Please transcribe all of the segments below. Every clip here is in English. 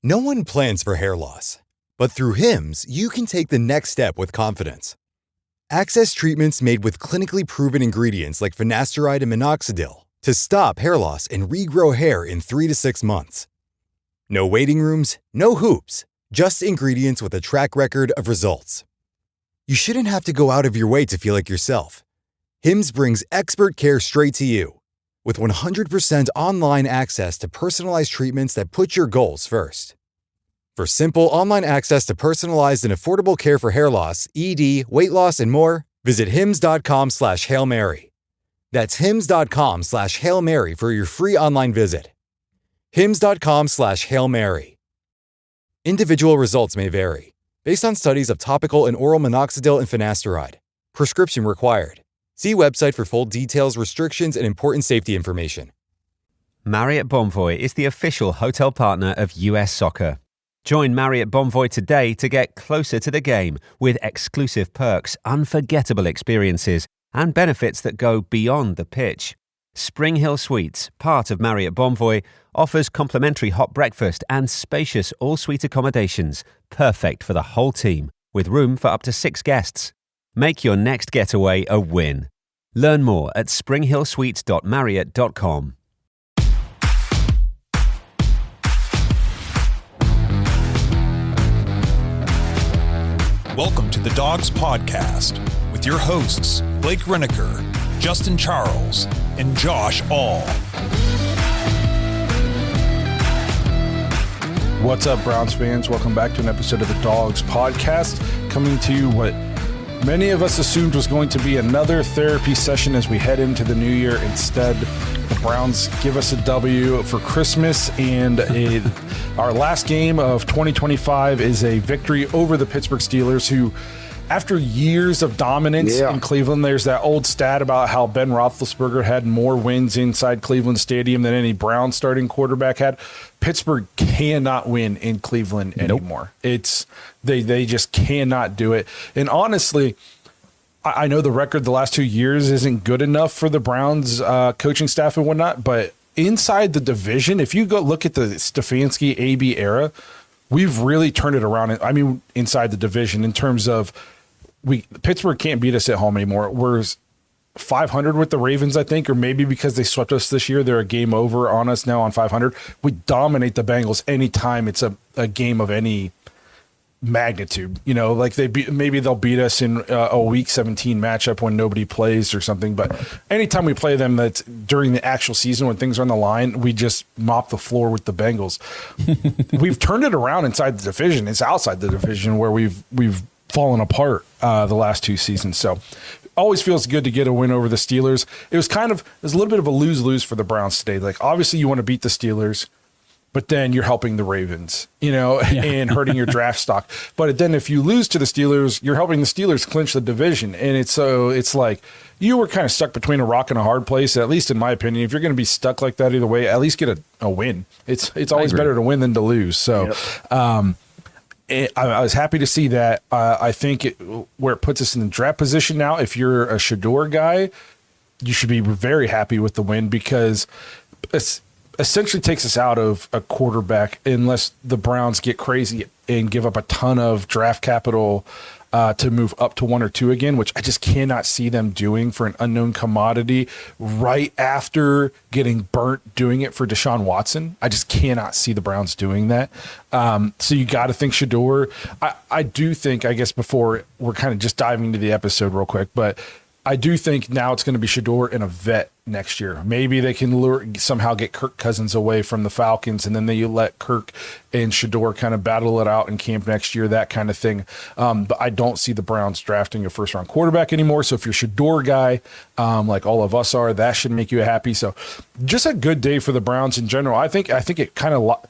No one plans for hair loss, but through Hims, you can take the next step with confidence. Access treatments made with clinically proven ingredients like finasteride and minoxidil to stop hair loss and regrow hair in 3 to 6 months. No waiting rooms, no hoops, just ingredients with a track record of results. You shouldn't have to go out of your way to feel like yourself. Hims brings expert care straight to you. With 100% online access to personalized treatments that put your goals first. For simple online access to personalized and affordable care for hair loss, ED, weight loss, and more, visit hims.com/Hail Mary. That's hims.com/Hail Mary for your free online visit. hims.com/Hail Mary. Individual results may vary, based on studies of topical and oral minoxidil and finasteride. Prescription required. See website for full details, restrictions, and important safety information. Marriott Bonvoy is the official hotel partner of US Soccer. Join Marriott Bonvoy today to get closer to the game with exclusive perks, unforgettable experiences, and benefits that go beyond the pitch. Spring Hill Suites, part of Marriott Bonvoy, offers complimentary hot breakfast and spacious all-suite accommodations, perfect for the whole team, with room for up to 6 guests. Make your next getaway a win. Learn more at springhillsuites.marriott.com. Welcome to the Dogs Podcast with your hosts, Blake Reneker, Justin Charles, and Josh All. What's up, Browns fans? Welcome back to an episode of the Dogs Podcast, coming to you what many of us assumed was going to be another therapy session as we head into the new year. Instead, the Browns give us a W for Christmas, and our last game of 2025 is a victory over the Pittsburgh Steelers, who, after years of dominance in Cleveland, there's that old stat about how Ben Roethlisberger had more wins inside Cleveland Stadium than any Browns starting quarterback had. Pittsburgh cannot win in Cleveland anymore. It's they just cannot do it. And honestly, I know the record the last 2 years isn't good enough for the Browns coaching staff and whatnot, but inside the division, if you go look at the Stefanski AB era, we've really turned it around. I mean, inside the division in terms of Pittsburgh can't beat us at home anymore. We're 500 with the Ravens, I think, or maybe because they swept us this year, they're a game over on us now on 500. We dominate the Bengals anytime it's a game of any magnitude. You know, like maybe they'll beat us in a Week 17 matchup when nobody plays or something. But anytime we play them, that's during the actual season when things are on the line, we just mop the floor with the Bengals. We've turned it around inside the division. It's outside the division where we've fallen apart the last 2 seasons. So always feels good to get a win over the Steelers. It was a little bit of a lose-lose for the Browns today. Like, obviously you want to beat the Steelers, but then you're helping the Ravens, and hurting your draft stock. But then if you lose to the Steelers, you're helping the Steelers clinch the division. And it's like you were kind of stuck between a rock and a hard place, at least in my opinion. If you're going to be stuck like that either way, at least get a win. It's always better to win than to lose. So, I was happy to see that. I think where it puts us in the draft position now, if you're a Shador guy, you should be very happy with the win, because it essentially takes us out of a quarterback unless the Browns get crazy and give up a ton of draft capital to move up to 1 or 2 again, which I just cannot see them doing for an unknown commodity right after getting burnt doing it for Deshaun Watson. I just cannot see the Browns doing that. So you got to think Shador. I do think, I guess before we're kind of just diving into the episode real quick, but I do think now it's going to be Shador and a vet next year. Maybe they can somehow get Kirk Cousins away from the Falcons, and then they let Kirk and Shador kind of battle it out in camp next year, that kind of thing. But I don't see the Browns drafting a first-round quarterback anymore. So if you're a Shador guy, like all of us are, that should make you happy. So just a good day for the Browns in general. I think it kind of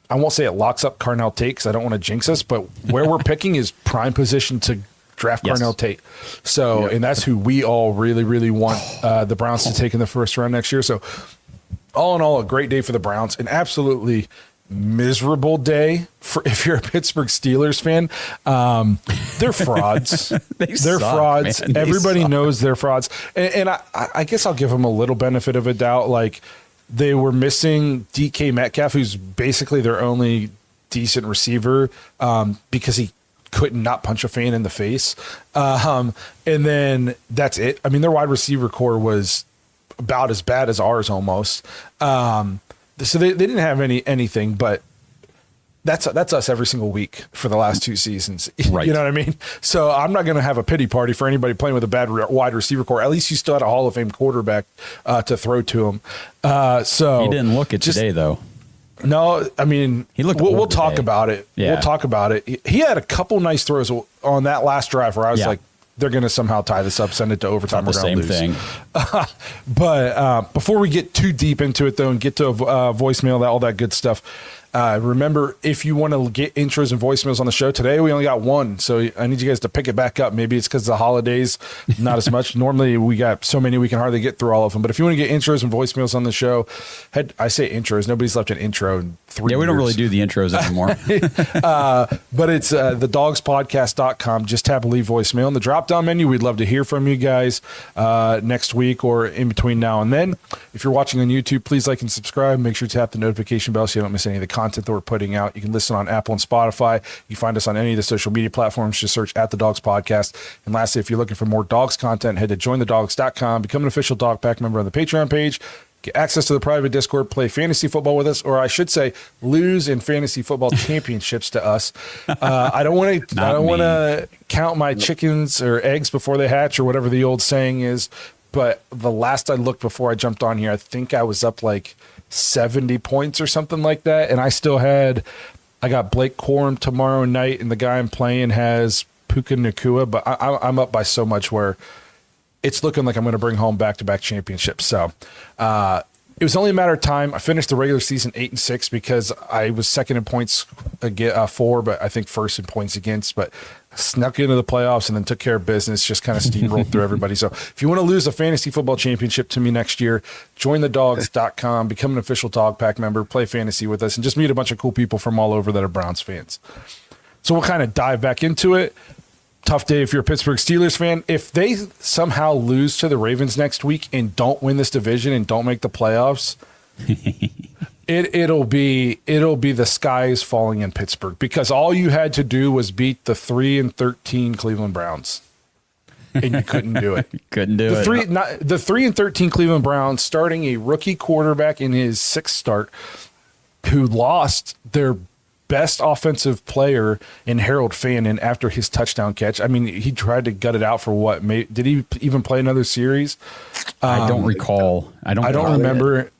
I won't say it locks up Carnell Tate because I don't want to jinx us, but where we're picking is prime position to draft Carnell Tate. So, and that's who we all really, really want the Browns to take in the first round next year. So all in all, a great day for the Browns. An absolutely miserable day for if you're a Pittsburgh Steelers fan. They're frauds. They're frauds. Man. Everybody knows they're frauds. And I guess I'll give them a little benefit of a doubt. Like, they were missing DK Metcalf, who's basically their only decent receiver because he couldn't not punch a fan in the face. And then that's it. I mean, their wide receiver core was about as bad as ours almost. So they didn't have anything, but that's us every single week for the last 2 seasons. Right. You know what I mean? So I'm not going to have a pity party for anybody playing with a bad wide receiver core. At least you still had a Hall of Fame quarterback to throw to him. So he didn't look it today, though. No, I mean, he looked. We'll talk about it. Yeah. We'll talk about it. He had a couple nice throws on that last drive where I was like, they're going to somehow tie this up, send it to overtime. Not the same thing. But before we get too deep into it, though, and get to voicemail, all that good stuff, remember, if you want to get intros and voicemails on the show today, we only got one. So I need you guys to pick it back up. Maybe it's because of the holidays, not as much. Normally, we got so many, we can hardly get through all of them. But if you want to get intros and voicemails on the show, I say intros. Nobody's left an intro in 3 years. Yeah, we don't really do the intros anymore. But it's thedogspodcast.com. Just tap leave voicemail in the drop-down menu. We'd love to hear from you guys next week or in between now and then. If you're watching on YouTube, please like and subscribe. Make sure to tap the notification bell so you don't miss any of the content that we're putting out. You can listen on Apple and Spotify. You can find us on any of the social media platforms. Just search at The Dogs Podcast. And lastly, if you're looking for more dogs content, head to jointhedogs.com. Become an official Dog Pack member on the Patreon page. Get access to the private Discord, play fantasy football with us, or I should say, lose in fantasy football championships to us. I don't want to count my chickens or eggs before they hatch, or whatever the old saying is. But the last I looked before I jumped on here, I think I was up like 70 points or something like that, and I got Blake Corum tomorrow night, and the guy I'm playing has Puka Nacua, but I'm up by so much where it's looking like I'm going to bring home back-to-back championships. So it was only a matter of time. I finished the regular season 8-6 because I was second in points for, but I think first in points against, but snuck into the playoffs and then took care of business, just kind of steamrolled through everybody. So if you want to lose a fantasy football championship to me next year, jointhedogs.com, become an official Dog Pack member, play fantasy with us, and just meet a bunch of cool people from all over that are Browns fans. So we'll kind of dive back into it. Tough day if you're a Pittsburgh Steelers fan. If they somehow lose to the Ravens next week and don't win this division and don't make the playoffs, it'll be the skies falling in Pittsburgh, because all you had to do was beat the 3-13 Cleveland Browns, and you couldn't do it. Couldn't do it. The 3-13 Cleveland Browns, starting a rookie quarterback in his 6th start, who lost their best offensive player in Harold Fannin after his touchdown catch. I mean, he tried to gut it out for what? Did he even play another series? I don't recall. I don't remember.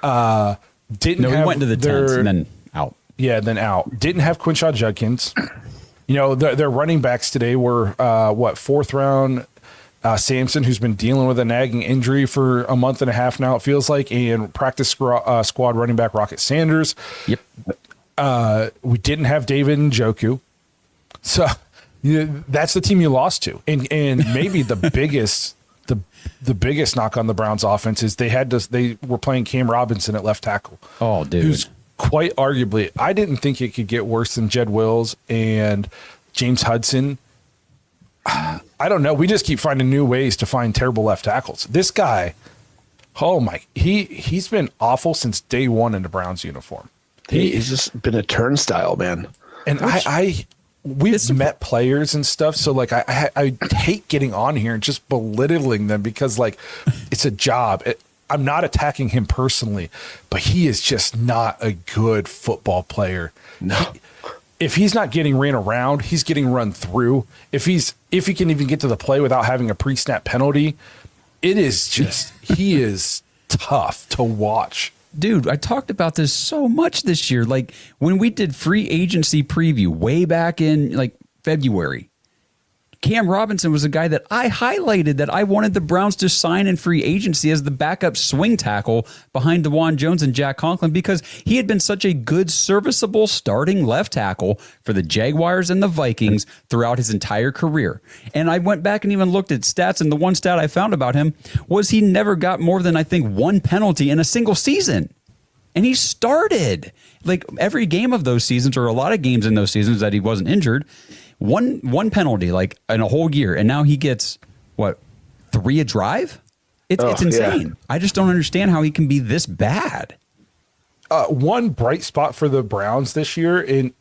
He went to the 10th and then out. Yeah, then out. Didn't have Quinshon Judkins. You know, their running backs today were 4th round Samson, who's been dealing with a nagging injury for a month and a half now, it feels like, and practice squad running back Rocket Sanders. Yep. We didn't have David Njoku. So that's the team you lost to. And maybe the biggest the biggest knock on the Browns offense is they were playing Cam Robinson at left tackle. Oh, dude. Who's quite arguably, I didn't think it could get worse than Jed Wills and James Hudson. I don't know. We just keep finding new ways to find terrible left tackles. This guy, he's been awful since day one in the Browns uniform. He's just been a turnstile, man. And we've met players and stuff, so like I hate getting on here and just belittling them because like it's a job. I'm not attacking him personally, but he is just not a good football player. No. If he's not getting ran around, he's getting run through. If he can even get to the play without having a pre-snap penalty, it is just he is tough to watch. Dude, I talked about this so much this year. Like when we did free agency preview way back in like February, Cam Robinson was a guy that I highlighted that I wanted the Browns to sign in free agency as the backup swing tackle behind DeJuan Jones and Jack Conklin because he had been such a good, serviceable starting left tackle for the Jaguars and the Vikings throughout his entire career. And I went back and even looked at stats, and the one stat I found about him was he never got more than, I think, one penalty in a single season. And he started like every game of those seasons, or a lot of games in those seasons that he wasn't injured. One penalty like in a whole year, and now he gets what, 3 a drive? It's insane. Yeah. I just don't understand how he can be this bad. one bright spot for the Browns this year, and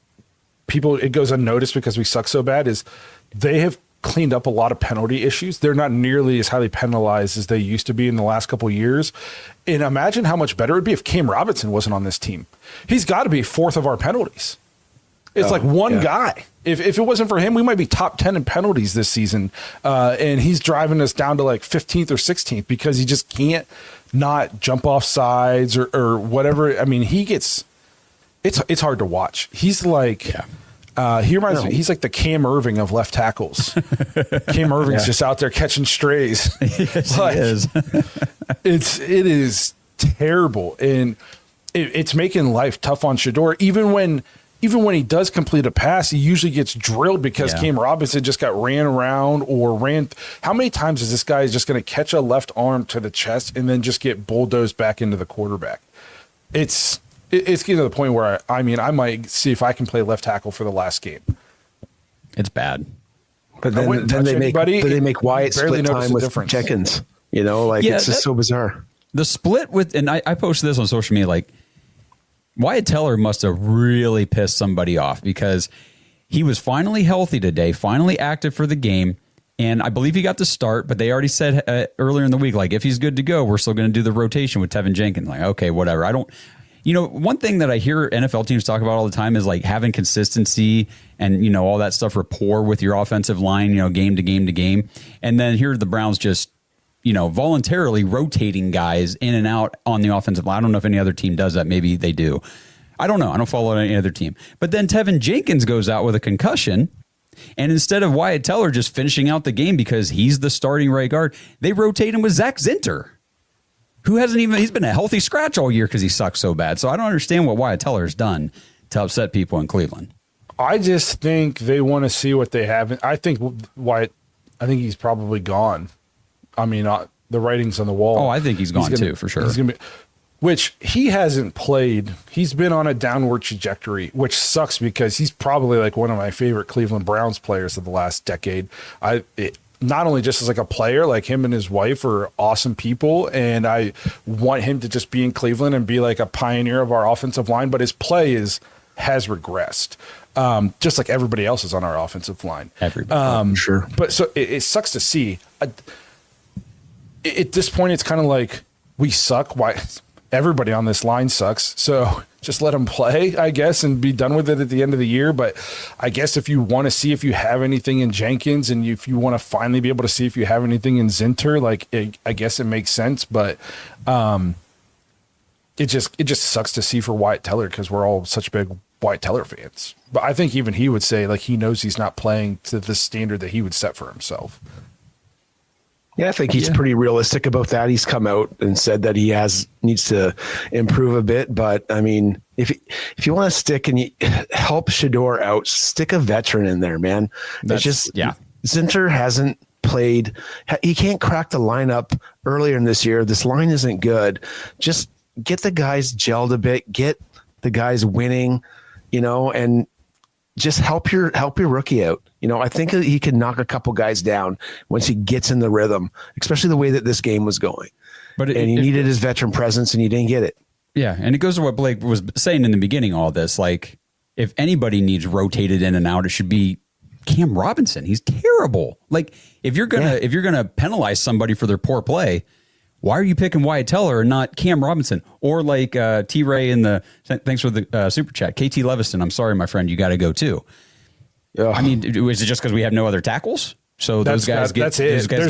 it goes unnoticed because we suck so bad, is they have cleaned up a lot of penalty issues. They're not nearly as highly penalized as they used to be in the last couple of years. And imagine how much better it would be if Cam Robinson wasn't on this team. He's got to be fourth of our penalties. It's like one guy. If it wasn't for him, we might be top 10 in penalties this season. And he's driving us down to like 15th or 16th because he just can't not jump off sides or whatever. I mean, it's hard to watch. He's like, he reminds me, he's like the Cam Irving of left tackles. Cam Irving's just out there catching strays. Yes, he is. It is terrible. And it's making life tough on Shador. Even when he does complete a pass, he usually gets drilled because Cam Robinson just got ran around or ran. How many times is this guy just going to catch a left arm to the chest and then just get bulldozed back into the quarterback? It's getting to the point where I might see if I can play left tackle for the last game. It's bad. But then they make Wyatt split time with Jenkins. You know, like it's just so bizarre. The split with, and I posted this on social media, like Wyatt Teller must have really pissed somebody off because he was finally healthy today, finally active for the game. And I believe he got the start, but they already said earlier in the week, like, if he's good to go, we're still going to do the rotation with Tevin Jenkins. Like, okay, whatever. One thing that I hear NFL teams talk about all the time is like having consistency and, all that stuff, rapport with your offensive line, game to game to game. And then here are the Browns just, voluntarily rotating guys in and out on the offensive line. I don't know if any other team does that. Maybe they do. I don't know. I don't follow any other team. But then Tevin Jenkins goes out with a concussion. And instead of Wyatt Teller just finishing out the game because he's the starting right guard, they rotate him with Zach Zinter, who he's been a healthy scratch all year because he sucks so bad. So I don't understand what Wyatt Teller has done to upset people in Cleveland. I just think they want to see what they have. I think he's probably gone. I mean, the writing's on the wall. Oh, I think he's gone too, for sure. Which he hasn't played. He's been on a downward trajectory, which sucks because he's probably like one of my favorite Cleveland Browns players of the last decade. Not only just as like a player, like him and his wife are awesome people, and I want him to just be in Cleveland and be like a pioneer of our offensive line, but his play has regressed. Just like everybody else is on our offensive line. Everybody. Sure. But so it sucks to see. At this point, it's kind of like we suck. Why? Everybody on this line sucks. So just let them play, I guess, and be done with it at the end of the year. But I guess if you want to see if you have anything in Jenkins and if you want to finally be able to see if you have anything in Zinter, I guess it makes sense. But it just sucks to see for Wyatt Teller because we're all such big Wyatt Teller fans. But I think even he would say like he knows he's not playing to the standard that he would set for himself. Yeah, I think he's pretty realistic about that. He's come out and said that he needs to improve a bit. But I mean, if you want to stick and help Shador out, stick a veteran in there, man. Zinter hasn't played. He can't crack the lineup earlier in this year. This line isn't good. Just get the guys gelled a bit. Get the guys winning, and just help your rookie out. I think he can knock a couple guys down once he gets in the rhythm, especially the way that this game was going. But he needed his veteran presence, and he didn't get it. Yeah, and it goes to what Blake was saying in the beginning. All this, like, if anybody needs rotated in and out, it should be Cam Robinson. He's terrible. Like, if you're gonna penalize somebody for their poor play, why are you picking Wyatt Teller and not Cam Robinson? Or like T. Ray in the thanks for the super chat. KT Leviston, I'm sorry, my friend, you got to go too. Ugh. I mean, is it just because we have no other tackles? So those guys get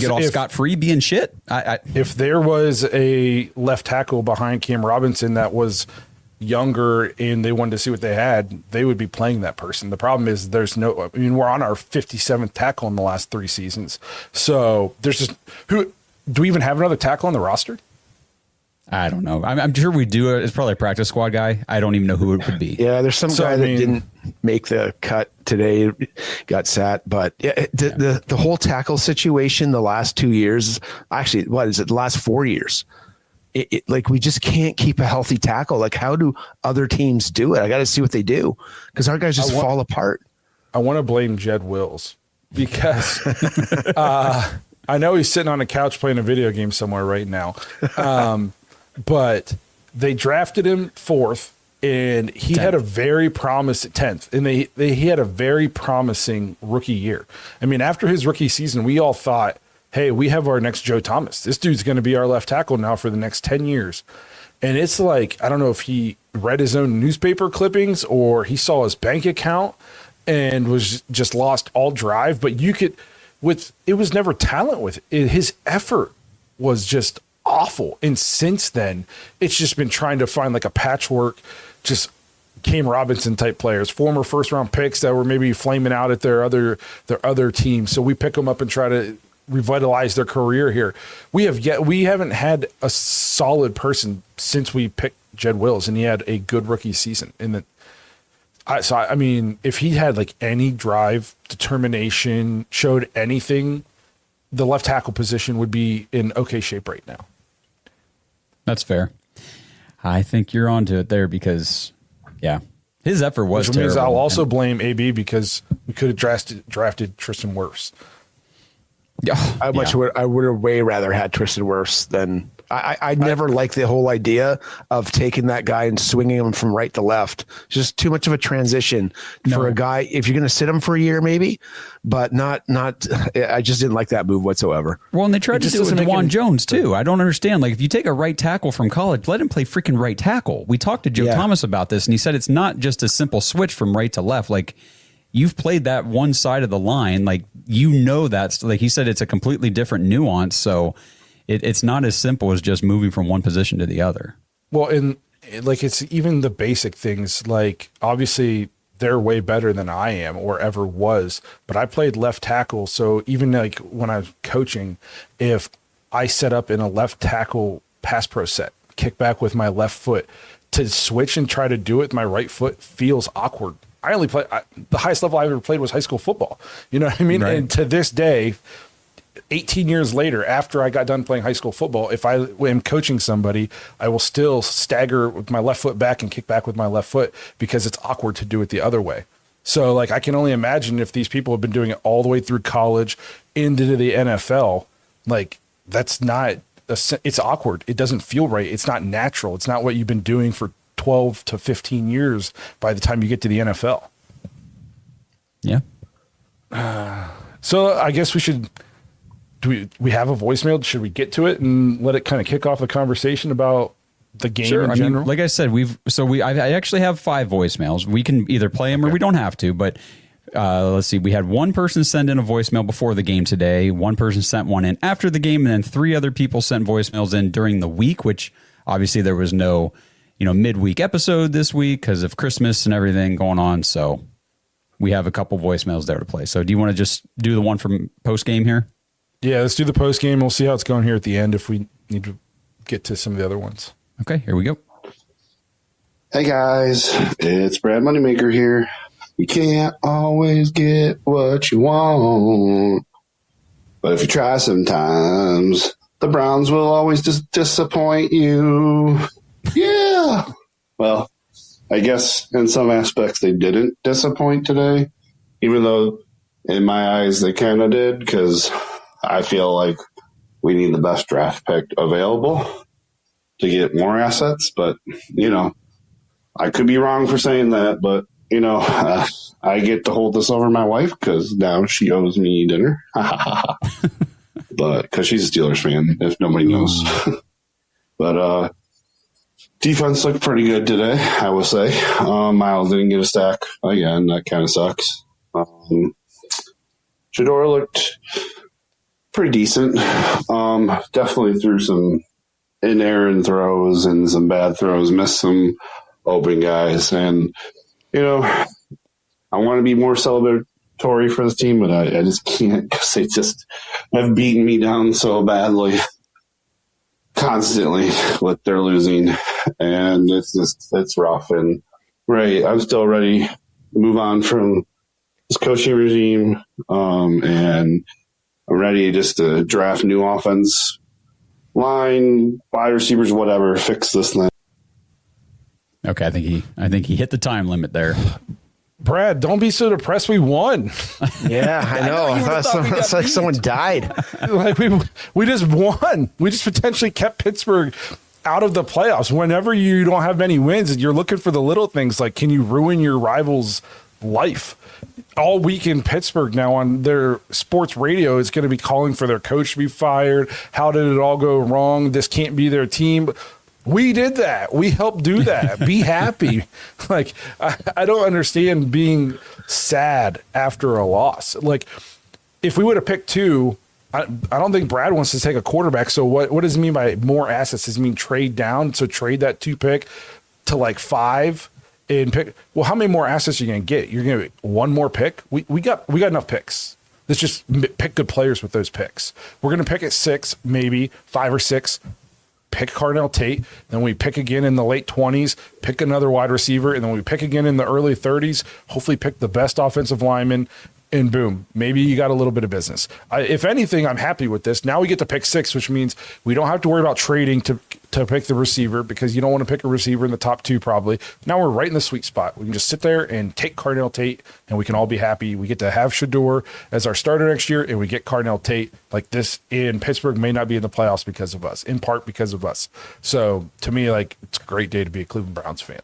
off scot-free being shit? If there was a left tackle behind Cam Robinson that was younger and they wanted to see what they had, they would be playing that person. The problem is we're on our 57th tackle in the last 3 seasons. So there's just do we even have another tackle on the roster? I don't know. I'm sure we do. It's probably a practice squad guy. I don't even know who it would be. Yeah, there's some guy that didn't make the cut today, got sat. But the whole tackle situation the last 2 years, actually, the last 4 years? Like we just can't keep a healthy tackle. Like how do other teams do it? I got to see what they do because our guys just fall apart. I want to blame Jed Wills because I know he's sitting on a couch playing a video game somewhere right now. But they drafted him 4th, and he had a very promising 10th, and he had a very promising rookie year. I mean, after his rookie season, we all thought, hey, we have our next Joe Thomas. This dude's going to be our left tackle now for the next 10 years. And it's like, I don't know if he read his own newspaper clippings or he saw his bank account and was just lost all drive. But it was never talent with it. His effort was just awful. And since then, it's just been trying to find like a patchwork, just Cam Robinson type players, former first round picks that were maybe flaming out at their other team. So we pick them up and try to revitalize their career here. We haven't had a solid person since we picked Jed Wills, and he had a good rookie season. I mean, if he had like any drive, determination, showed anything, the left tackle position would be in okay shape right now. That's fair. I think you're onto it there because, yeah, his effort was terrible. Which means I'll also blame AB because we could have drafted Tristan Wirfs. I would have way rather had Tristan Wirfs than I never liked the whole idea of taking that guy and swinging him from right to left. Just too much of a transition for a guy. If you're going to sit him for a year, maybe, but not. I just didn't like that move whatsoever. Well, and they tried to do it with DeJuan Jones too. I don't understand. Like, if you take a right tackle from college, let him play freaking right tackle. We talked to Joe Thomas about this, and he said it's not just a simple switch from right to left. Like, you've played that one side of the line. Like, that's like he said, it's a completely different nuance. So it's not as simple as just moving from one position to the other. Well, and like, it's even the basic things. Like, obviously they're way better than I am or ever was, but I played left tackle. So even like when I was coaching, if I set up in a left tackle pass pro set, kick back with my left foot, to switch and try to do it with my right foot feels awkward. I only play the highest level I ever played was high school football. You know what I mean? Right. And to this day, 18 years later, after I got done playing high school football, if I am coaching somebody, I will still stagger with my left foot back and kick back with my left foot because it's awkward to do it the other way. So like, I can only imagine if these people have been doing it all the way through college into the NFL, like that's not, it's awkward. It doesn't feel right. It's not natural. It's not what you've been doing for 12 to 15 years by the time you get to the NFL. Yeah. So I guess we should, we have a voicemail? Should we get to it and let it kind of kick off the conversation about the game in general? Mean, like I said, I actually have 5 voicemails. We can either play them or we don't have to, but let's see. We had one person send in a voicemail before the game today. One person sent one in after the game, and then 3 other people sent voicemails in during the week, which obviously there was no midweek episode this week because of Christmas and everything going on. So we have a couple voicemails there to play. So do you want to just do the one from post game here? Yeah, let's do the post game. We'll see how it's going here at the end if we need to get to some of the other ones. Okay, here we go. Hey guys, it's Brad Moneymaker here. You can't always get what you want, but if you try sometimes, the Browns will always just disappoint you. Yeah. Well, I guess in some aspects they didn't disappoint today, even though in my eyes they kind of did, because I feel like we need the best draft pick available to get more assets. But, I could be wrong for saying that, but, I get to hold this over my wife because now she owes me dinner. But because she's a Steelers fan, if nobody knows. But defense looked pretty good today, I will say. Miles didn't get a sack again. That kind of sucks. Shador looked pretty decent. Definitely threw some in-errand throws and some bad throws, missed some open guys. And, I want to be more celebratory for the team, but I just can't because they just have beaten me down so badly constantly with their losing. And it's rough. And I'm still ready to move on from this coaching regime. And I'm ready just to draft new offense line, wide receivers, whatever, fix this thing. Okay, I think he hit the time limit there. Brad, don't be so depressed. We won. Yeah, I know. I thought it's like someone died. Like we just won. We just potentially kept Pittsburgh out of the playoffs. Whenever you don't have many wins and you're looking for the little things, like can you ruin your rival's life? All week in Pittsburgh now on their sports radio is going to be calling for their coach to be fired. How did it all go wrong? This can't be their team. We did that. We helped do that. Be happy. Like, I don't understand being sad after a loss. Like, if we would have picked 2, I don't think Brad wants to take a quarterback. So what does it mean by more assets? Does it mean trade down? So trade that 2 pick to like 5 and pick. Well, how many more assets are you going to get? You're going to get 1 more pick. We got enough picks. Let's just pick good players with those picks. We're going to pick at 6, maybe 5 or 6. Pick Cardinal Tate. Then we pick again in the late 20s. Pick another wide receiver, and then we pick again in the early 30s. Hopefully, pick the best offensive lineman. And boom, maybe you got a little bit of business. If anything, I'm happy with this. Now we get to pick 6, which means we don't have to worry about trading to pick the receiver, because you don't want to pick a receiver in the top 2 probably. Now we're right in the sweet spot. We can just sit there and take Cardinal Tate, and we can all be happy. We get to have Shador as our starter next year, and we get Cardinal Tate. Like, this in Pittsburgh may not be in the playoffs because of us, in part because of us. So to me, like, it's a great day to be a Cleveland Browns fan.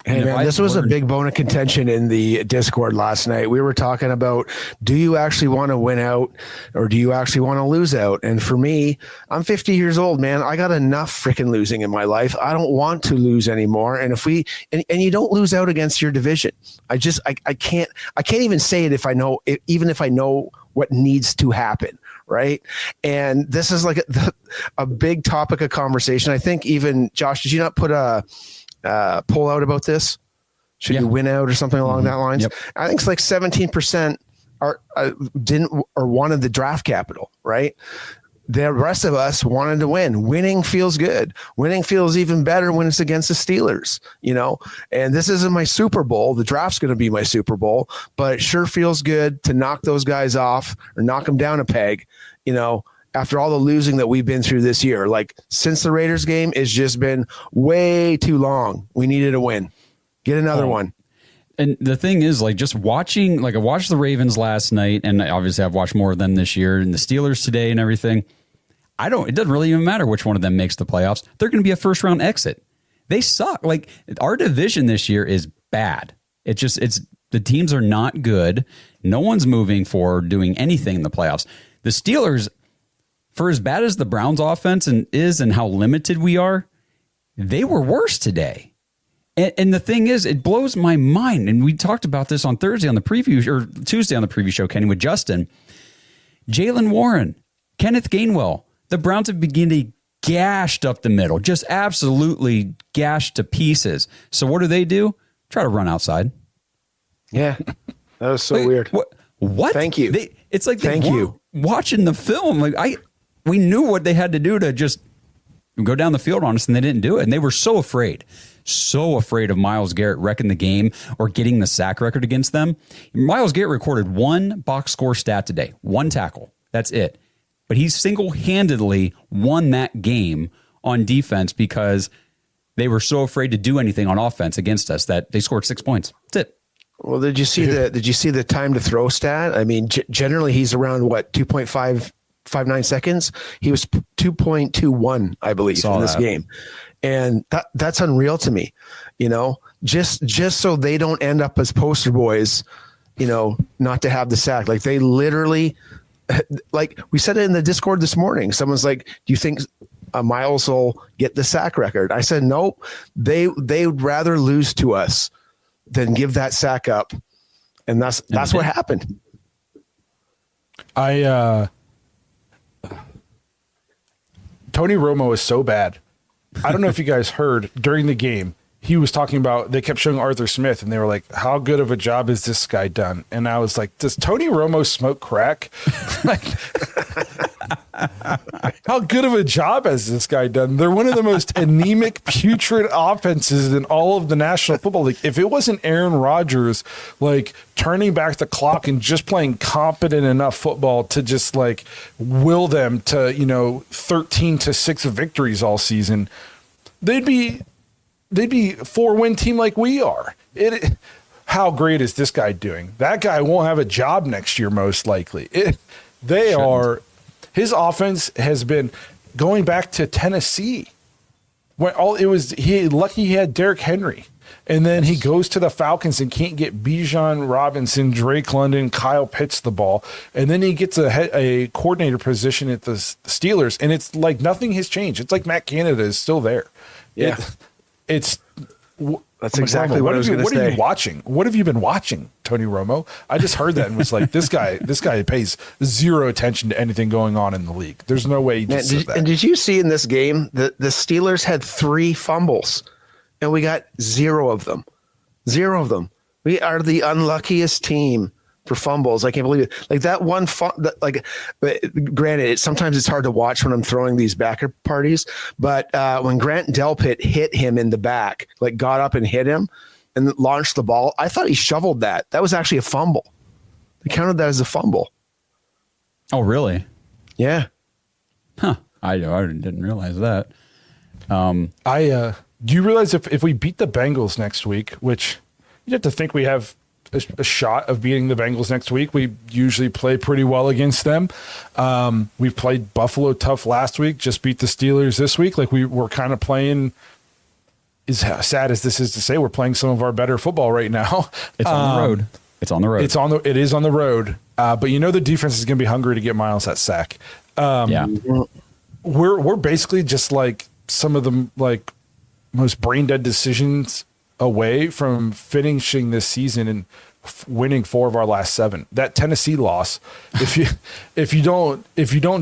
Hey, man, this was a big bone of contention in the Discord last night. We were talking about, do you actually want to win out or do you actually want to lose out? And for me, I'm 50 years old, man. I got enough freaking losing in my life. I don't want to lose anymore. And if we, and you don't lose out against your division. I can't even say it even if I know what needs to happen. Right. And this is like a big topic of conversation. I think even, Josh, did you not put a pull out about this? Should you win out or something along that lines? Yep. I think it's like 17% wanted the draft capital, right? The rest of us wanted to win. Winning feels good. Winning feels even better when it's against the Steelers, and this isn't my Super Bowl. The draft's going to be my Super Bowl, but it sure feels good to knock those guys off or knock them down a peg, after all the losing that we've been through this year. Like, since the Raiders game, it's just been way too long. We needed a win. Get another one. And the thing is, like, just watching, like, I watched the Ravens last night, and obviously I've watched more of them this year, and the Steelers today and everything. It doesn't really even matter which one of them makes the playoffs. They're going to be a first round exit. They suck. Like, our division this year is bad. The teams are not good. No one's moving forward, doing anything in the playoffs. The Steelers, for as bad as the Browns offense and how limited we are, they were worse today. And the thing is, it blows my mind. And we talked about this on Thursday on the preview, or Tuesday on the preview show, Kenny, with Justin. Jaylen Warren, Kenneth Gainwell, the Browns have begun to gashed up the middle, just absolutely gashed to pieces. So what do? Try to run outside. Yeah, that was so weird. What? Thank you. It's like thank you. Watching the film, we knew what they had to do to just go down the field on us, and they didn't do it. And they were so afraid of Myles Garrett wrecking the game or getting the sack record against them. Myles Garrett recorded 1 box score stat today, 1 tackle. That's it. But he single-handedly won that game on defense because they were so afraid to do anything on offense against us that they scored 6 points. That's it. Well, did you see the time to throw stat? I mean, generally he's around 2.59 seconds. He was 2.21, I believe, in this game. And that's unreal to me, just so they don't end up as poster boys, not to have the sack. Like, they literally, like we said it in the Discord this morning, someone's like, do you think Myles will get the sack record? I said, nope, they would rather lose to us than give that sack up. And that's what happened. Tony Romo is so bad. I don't know if you guys heard during the game, he was talking about, they kept showing Arthur Smith and they were like, how good of a job has this guy done? And I was like, does Tony Romo smoke crack? Like, how good of a job has this guy done? They're one of the most anemic, putrid offenses in all of the National Football League. If it wasn't Aaron Rodgers, like, turning back the clock and just playing competent enough football to just like will them to, 13-6 victories all season, they'd be a 4-win team like we are. How great is this guy doing? That guy won't have a job next year, most likely. His offense has been going back to Tennessee. Lucky he had Derrick Henry. And then he goes to the Falcons and can't get Bijan Robinson, Drake London, Kyle Pitts the ball. And then he gets a coordinator position at the Steelers. And it's like nothing has changed. It's like Matt Canada is still there. Yeah. That's exactly what I was going to say. What are you watching? What have you been watching, Tony Romo? I just heard that and was like, this guy pays zero attention to anything going on in the league. There's no way he just said that. And did you see in this game, the Steelers had 3 fumbles, and we got 0 of them. 0 of them. We are the unluckiest team for fumbles. I can't believe it. Like that one, granted, sometimes it's hard to watch when I'm throwing these backer parties, but when Grant Delpit hit him in the back, like got up and hit him and launched the ball, I thought he shoveled that. That was actually a fumble. They counted that as a fumble. Oh, really? Yeah. Huh. I didn't realize that. Do you realize if we beat the Bengals next week, which you'd have to think we have a shot of beating the Bengals next week. We usually play pretty well against them. We played Buffalo tough last week, just beat the Steelers this week. Like we're kind of playing, as sad as this is to say, we're playing some of our better football right now. It's on the road. It's on the road. It is on the road. But you know the defense is going to be hungry to get Miles that sack. Yeah. We're basically just like some of the like most brain dead decisions away from finishing this season and winning 4 of our last 7. That Tennessee loss, if you don't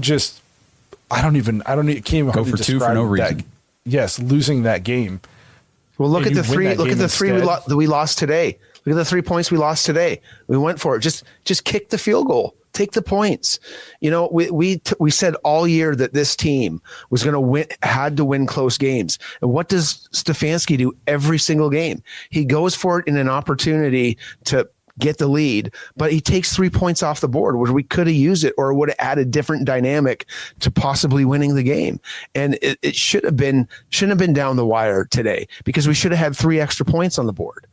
just, I don't even go for 2 for no reason. Yes, losing that game. Well, look at the 3. Look at the 3 we lost today. Look at the 3 points we lost today. We went for it. Just kick the field goal. Take the points. You know, we said all year that this team was going to win, had to win close games. And what does Stefanski do every single game? He goes for it in an opportunity to get the lead, but he takes 3 points off the board where we could have used it or would have added different dynamic to possibly winning the game. And it shouldn't have been down the wire today because we should have had 3 extra points on the board.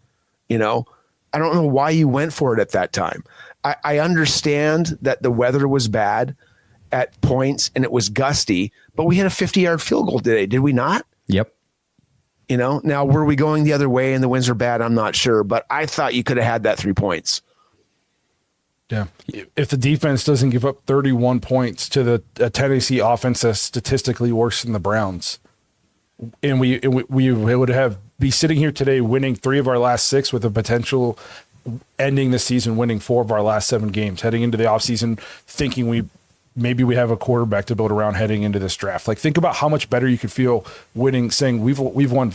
You know, I don't know why you went for it at that time. I understand that the weather was bad at points and it was gusty, but we had a 50-yard field goal today, did we not? Yep. You know, now were we going the other way and the winds are bad? I'm not sure, but I thought you could have had that 3 points. Yeah. If the defense doesn't give up 31 points to the Tennessee offense that's statistically worse than the Browns, and we would be sitting here today winning 3 of our last 6 with a potential ending the season winning 4 of our last 7 games, heading into the offseason thinking we have a quarterback to build around heading into this draft. Like, think about how much better you could feel winning, saying we've won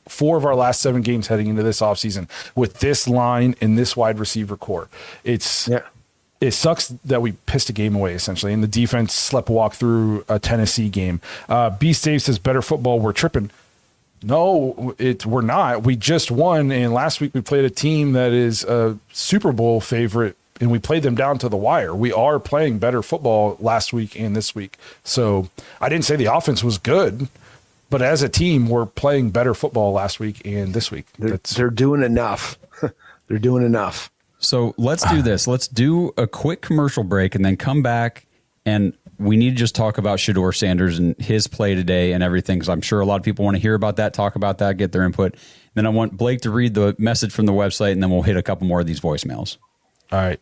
4 of our last 7 games heading into this offseason with this line and this wide receiver core. It sucks that we pissed a game away, essentially, and the defense slept walk through a Tennessee game. B Stave says, better football, we're tripping. No, we're not. We just won, and last week we played a team that is a Super Bowl favorite, and we played them down to the wire. We are playing better football last week and this week. So I didn't say the offense was good, but as a team, we're playing better football last week and this week. They're doing enough. They're doing enough. So let's do this. Let's do a quick commercial break and then come back, and we need to just talk about Shedeur Sanders and his play today and everything, because I'm sure a lot of people want to hear about that, talk about that, get their input. Then I want Blake to read the message from the website, and then we'll hit a couple more of these voicemails. All right.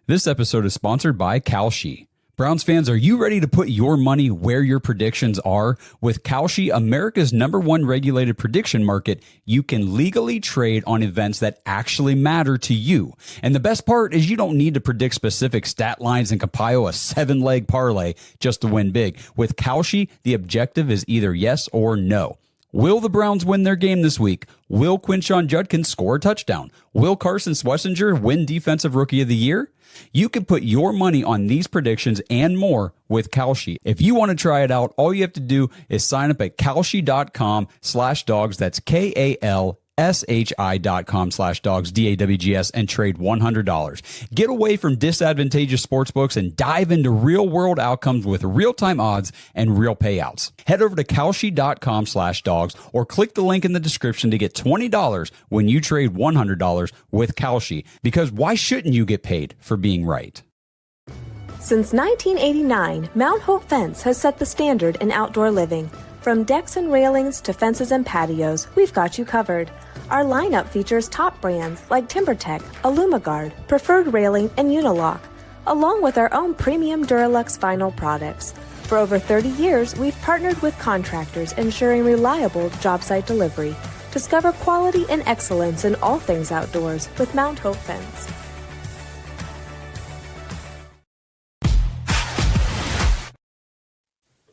This episode is sponsored by Kalshi. Browns fans, are you ready to put your money where your predictions are? With Kalshi, America's #1 regulated prediction market, you can legally trade on events that actually matter to you. And the best part is you don't need to predict specific stat lines and compile a 7-leg parlay just to win big. With Kalshi, the objective is either yes or no. Will the Browns win their game this week? Will Quinshon Judkins score a touchdown? Will Carson Schlesinger win Defensive Rookie of the Year? You can put your money on these predictions and more with Kalshi. If you want to try it out, all you have to do is sign up at kalshi.com/dogs. That's KALSHI.com/dogs, DAWGS, and trade $100. Get away from disadvantageous sportsbooks and dive into real-world outcomes with real-time odds and real payouts. Head over to kalshi.com/dogs or click the link in the description to get $20 when you trade $100 with Kalshi. Because why shouldn't you get paid for being right? Since 1989, Mount Hope Fence has set the standard in outdoor living. From decks and railings to fences and patios, we've got you covered. Our lineup features top brands like TimberTech, AlumaGuard, Preferred Railing, and Unilock, along with our own premium Duralux vinyl products. For over 30 years, we've partnered with contractors ensuring reliable job site delivery. Discover quality and excellence in all things outdoors with Mount Hope Fence.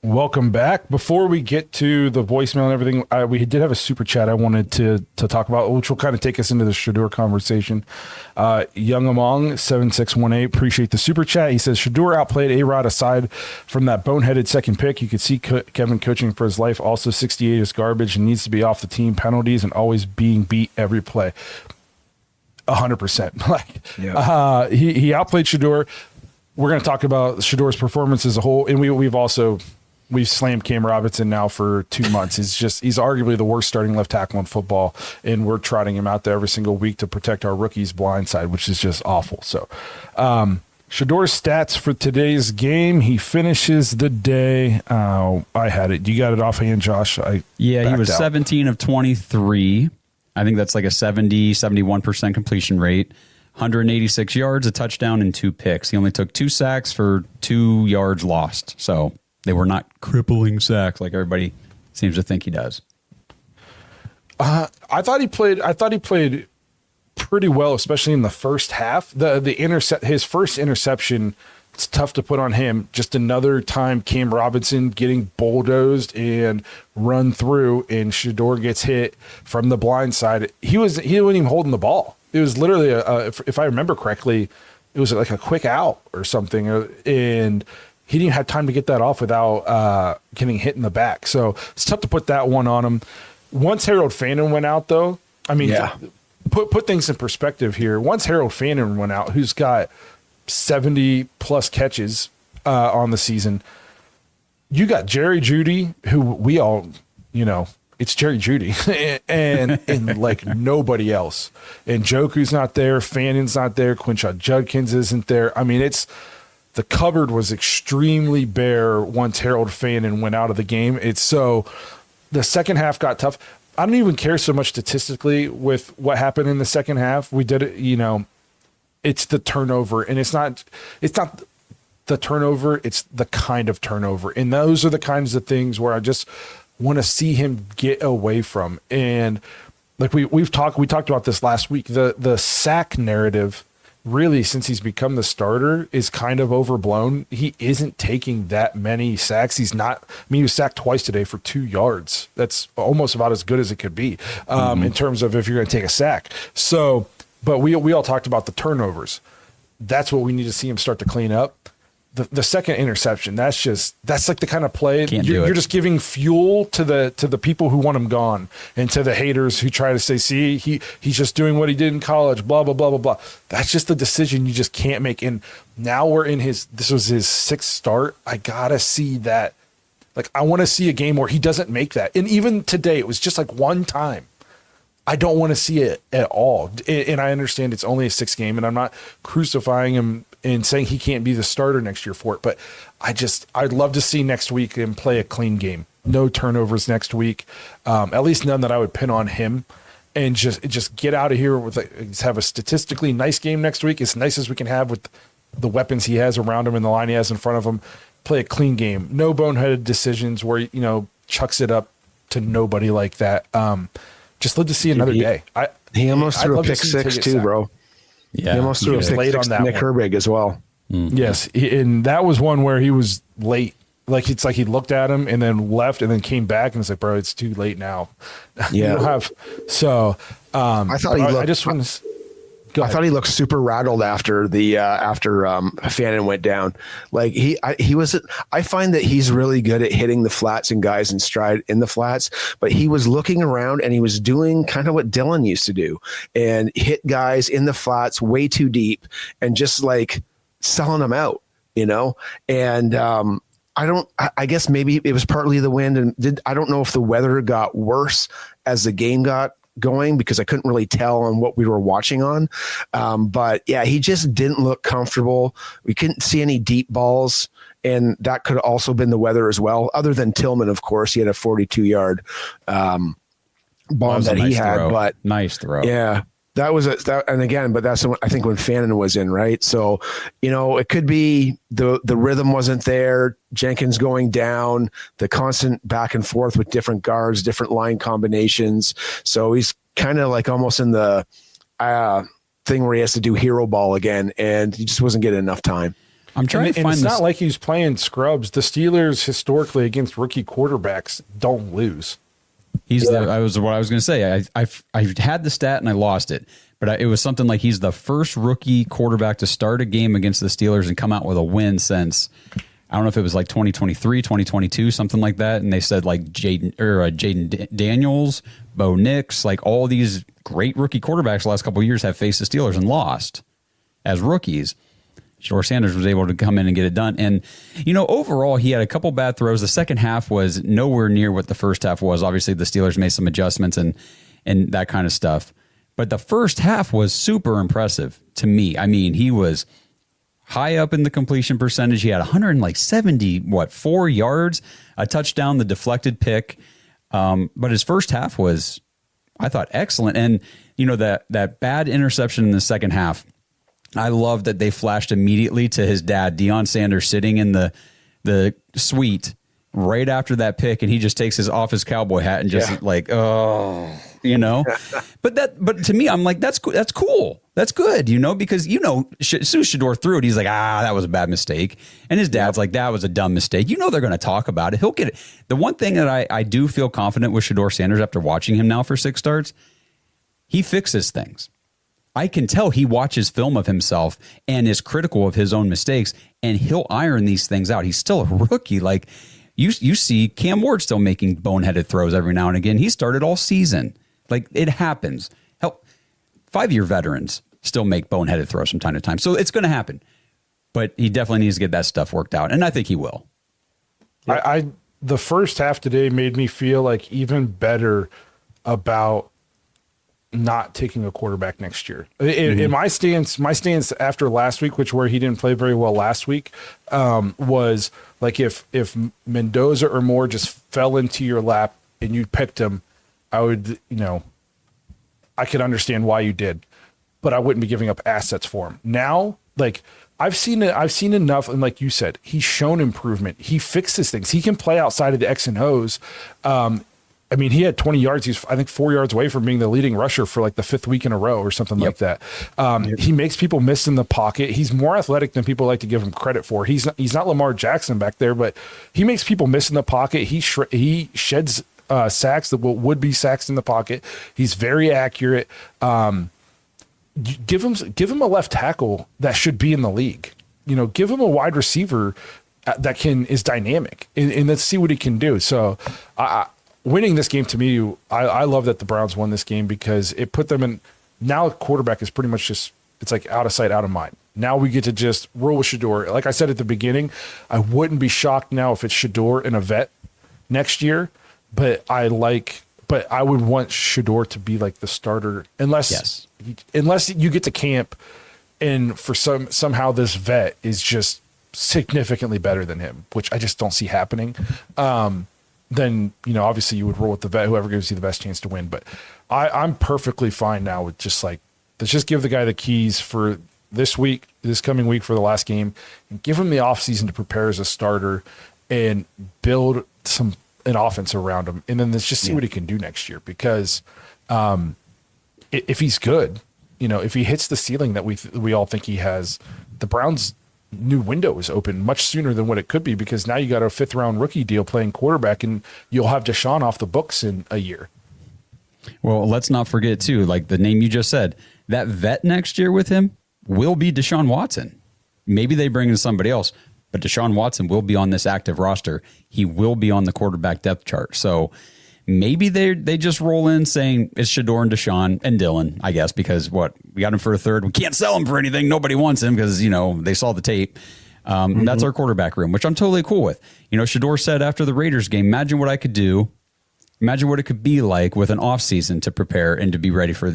Welcome back. Before we get to the voicemail and everything, we did have a super chat I wanted to talk about, which will kind of take us into the Shedeur conversation. Young Among 7618, appreciate the super chat. He says Shedeur outplayed A-Rod. Aside from that boneheaded second pick, you could see Kevin coaching for his life. Also, 68 is garbage and needs to be off the team. Penalties and always being beat every play. 100%. He outplayed Shedeur. We're going to talk about Shedeur's performance as a whole, and we've slammed Cam Robinson now for 2 months. He's arguably the worst starting left tackle in football, and we're trotting him out there every single week to protect our rookies' blind side, which is just awful. So, Shedeur's stats for today's game. He finishes the day. I had it. You got it offhand, Josh? He was 17 of 23. I think that's like a 71% completion rate. 186 yards, a touchdown, and 2 picks. He only took 2 sacks for 2 yards lost. So they were not crippling sacks like everybody seems to think he does. I thought he played pretty well, especially in the first half. His first interception, it's tough to put on him. Just another time Cam Robinson getting bulldozed and run through, and Shedeur gets hit from the blind side. He wasn't even holding the ball. It was literally if I remember correctly, it was like a quick out or something, and he didn't have time to get that off without getting hit in the back. So it's tough to put that one on him. Once Harold Fannin went out, though, I mean, put things in perspective here. Once Harold Fannin went out, who's got 70-plus catches on the season, you got Jerry Jeudy, who we all, it's Jerry Jeudy, and like nobody else. And Njoku's not there, Fannin's not there, Quinshon Judkins isn't there. I mean, the cupboard was extremely bare once Harold Fannin went out of the game. So the second half got tough. I don't even care so much statistically with what happened in the second half. We did it, it's the turnover, and it's not the turnover, it's the kind of turnover. And those are the kinds of things where I just want to see him get away from. And like we talked about this last week, the sack narrative, really, since he's become the starter, is kind of overblown. He isn't taking that many sacks. He was sacked twice today for 2 yards. That's almost about as good as it could be in terms of if you're going to take a sack. So, but we all talked about the turnovers. That's what we need to see him start to clean up. The second interception, that's like the kind of play you're just giving fuel to the people who want him gone, and to the haters who try to say, see, he's just doing what he did in college, blah, blah, blah, blah, blah. That's just the decision you just can't make. And now this was his 6th start. I gotta see that. Like, I want to see a game where he doesn't make that. And even today, it was just like one time. I don't want to see it at all. And I understand it's only a 6th game, and I'm not crucifying him and saying he can't be the starter next year for it. But I'd love to see next week him play a clean game. No turnovers next week. At least none that I would pin on him. And just get out of here with have a statistically nice game next week, as nice as we can have with the weapons he has around him and the line he has in front of him. Play a clean game. No boneheaded decisions where, chucks it up to nobody like that. Just love to see another day. He almost threw a pick 6 too, bro. Yeah, he almost threw a pick 6 to Nick Herbig as well. Mm-hmm. Yes, and that was one where he was late. Like, it's like he looked at him and then left and then came back and was like, bro, it's too late now. Yeah. I thought he looked super rattled after Fannin went down. Like he wasn't. I find that he's really good at hitting the flats and guys in stride in the flats, but he was looking around and he was doing kind of what Dylan used to do and hit guys in the flats way too deep and just like selling them out, And I guess maybe it was partly the wind, and I don't know if the weather got worse as the game got going because I couldn't really tell on what we were watching on. But yeah, he just didn't look comfortable. We couldn't see any deep balls, and that could have also been the weather as well. Other than Tillman, of course, he had a 42-yard bomb that he had. Throw. But nice throw. Yeah. That was and again, but that's I think when Fannin was in, right? So, it could be the rhythm wasn't there, Jenkins going down, the constant back and forth with different guards, different line combinations. So he's kind of like almost in the thing where he has to do hero ball again, and he just wasn't getting enough time. I'm trying to find it's not like he's playing scrubs. The Steelers historically against rookie quarterbacks don't lose. What I was going to say. I had the stat and I lost it, but it was something like he's the first rookie quarterback to start a game against the Steelers and come out with a win since, I don't know if it was like 2023, 2022, something like that. And they said like Jaden Daniels, Bo Nix, like all these great rookie quarterbacks the last couple of years have faced the Steelers and lost as rookies. Shedeur Sanders was able to come in and get it done. And, overall, he had a couple bad throws. The second half was nowhere near what the first half was. Obviously, the Steelers made some adjustments and that kind of stuff. But the first half was super impressive to me. I mean, he was high up in the completion percentage. He had 4 yards, a touchdown, the deflected pick. But his first half was, I thought, excellent. And, that bad interception in the second half, I love that they flashed immediately to his dad, Deion Sanders, sitting in the suite right after that pick, and he just takes his cowboy hat and just But to me, I'm like, that's cool. That's good, because as soon as Shedeur threw it, he's like, that was a bad mistake. And his dad's like, that was a dumb mistake. They're going to talk about it. He'll get it. The one thing that I do feel confident with Shedeur Sanders after watching him now for 6 starts, he fixes things. I can tell he watches film of himself and is critical of his own mistakes, and he'll iron these things out. He's still a rookie. Like you see Cam Ward still making boneheaded throws every now and again. He started all season. Like it happens. Hell, 5-year veterans still make boneheaded throws from time to time. So it's going to happen, but he definitely needs to get that stuff worked out. And I think he will. The first half today made me feel like even better about not taking a quarterback next year. In my stance after last week, where he didn't play very well last week, was like if Mendoza or Moore just fell into your lap and you picked him, I would, I could understand why you did, but I wouldn't be giving up assets for him. Now, like I've seen enough, and like you said, he's shown improvement. He fixes things. He can play outside of the X and O's. I mean, he had 20 yards. He's, I think, 4 yards away from being the leading rusher for like the 5th week in a row or something like that. He makes people miss in the pocket. He's more athletic than people like to give him credit for. He's not Lamar Jackson back there, but he makes people miss in the pocket. He sheds sacks that would be sacks in the pocket. He's very accurate. Give him a left tackle that should be in the league. Give him a wide receiver that is dynamic, and let's see what he can do. So winning this game, to me, I love that the Browns won this game because it put them in. Now quarterback is pretty much just, it's like out of sight, out of mind. Now we get to just roll with Shedeur. Like I said at the beginning, I wouldn't be shocked now if it's Shedeur and a vet next year, but I would want Shedeur to be like the starter unless you get to camp and for somehow this vet is just significantly better than him, which I just don't see happening. Then, obviously you would roll with the vet, whoever gives you the best chance to win. But I'm perfectly fine now with just like, let's just give the guy the keys for this coming week for the last game, and give him the offseason to prepare as a starter and build an offense around him. And then let's just see what he can do next year. Because if he's good, if he hits the ceiling that we all think he has, the Browns' new window is open much sooner than what it could be, because now you got a 5th round rookie deal playing quarterback, and you'll have Deshaun off the books in a year. Well, let's not forget too, like the name you just said, that vet next year with him will be Deshaun Watson. Maybe they bring in somebody else, but Deshaun Watson will be on this active roster. He will be on the quarterback depth chart. So maybe they just roll in saying it's Shedeur and Deshaun and Dylan, I guess, because we got him for a 3rd. We can't sell him for anything. Nobody wants him because, they saw the tape. That's our quarterback room, which I'm totally cool with. Shedeur said after the Raiders game, imagine what I could do Imagine what it could be like with an off season to prepare and to be ready for,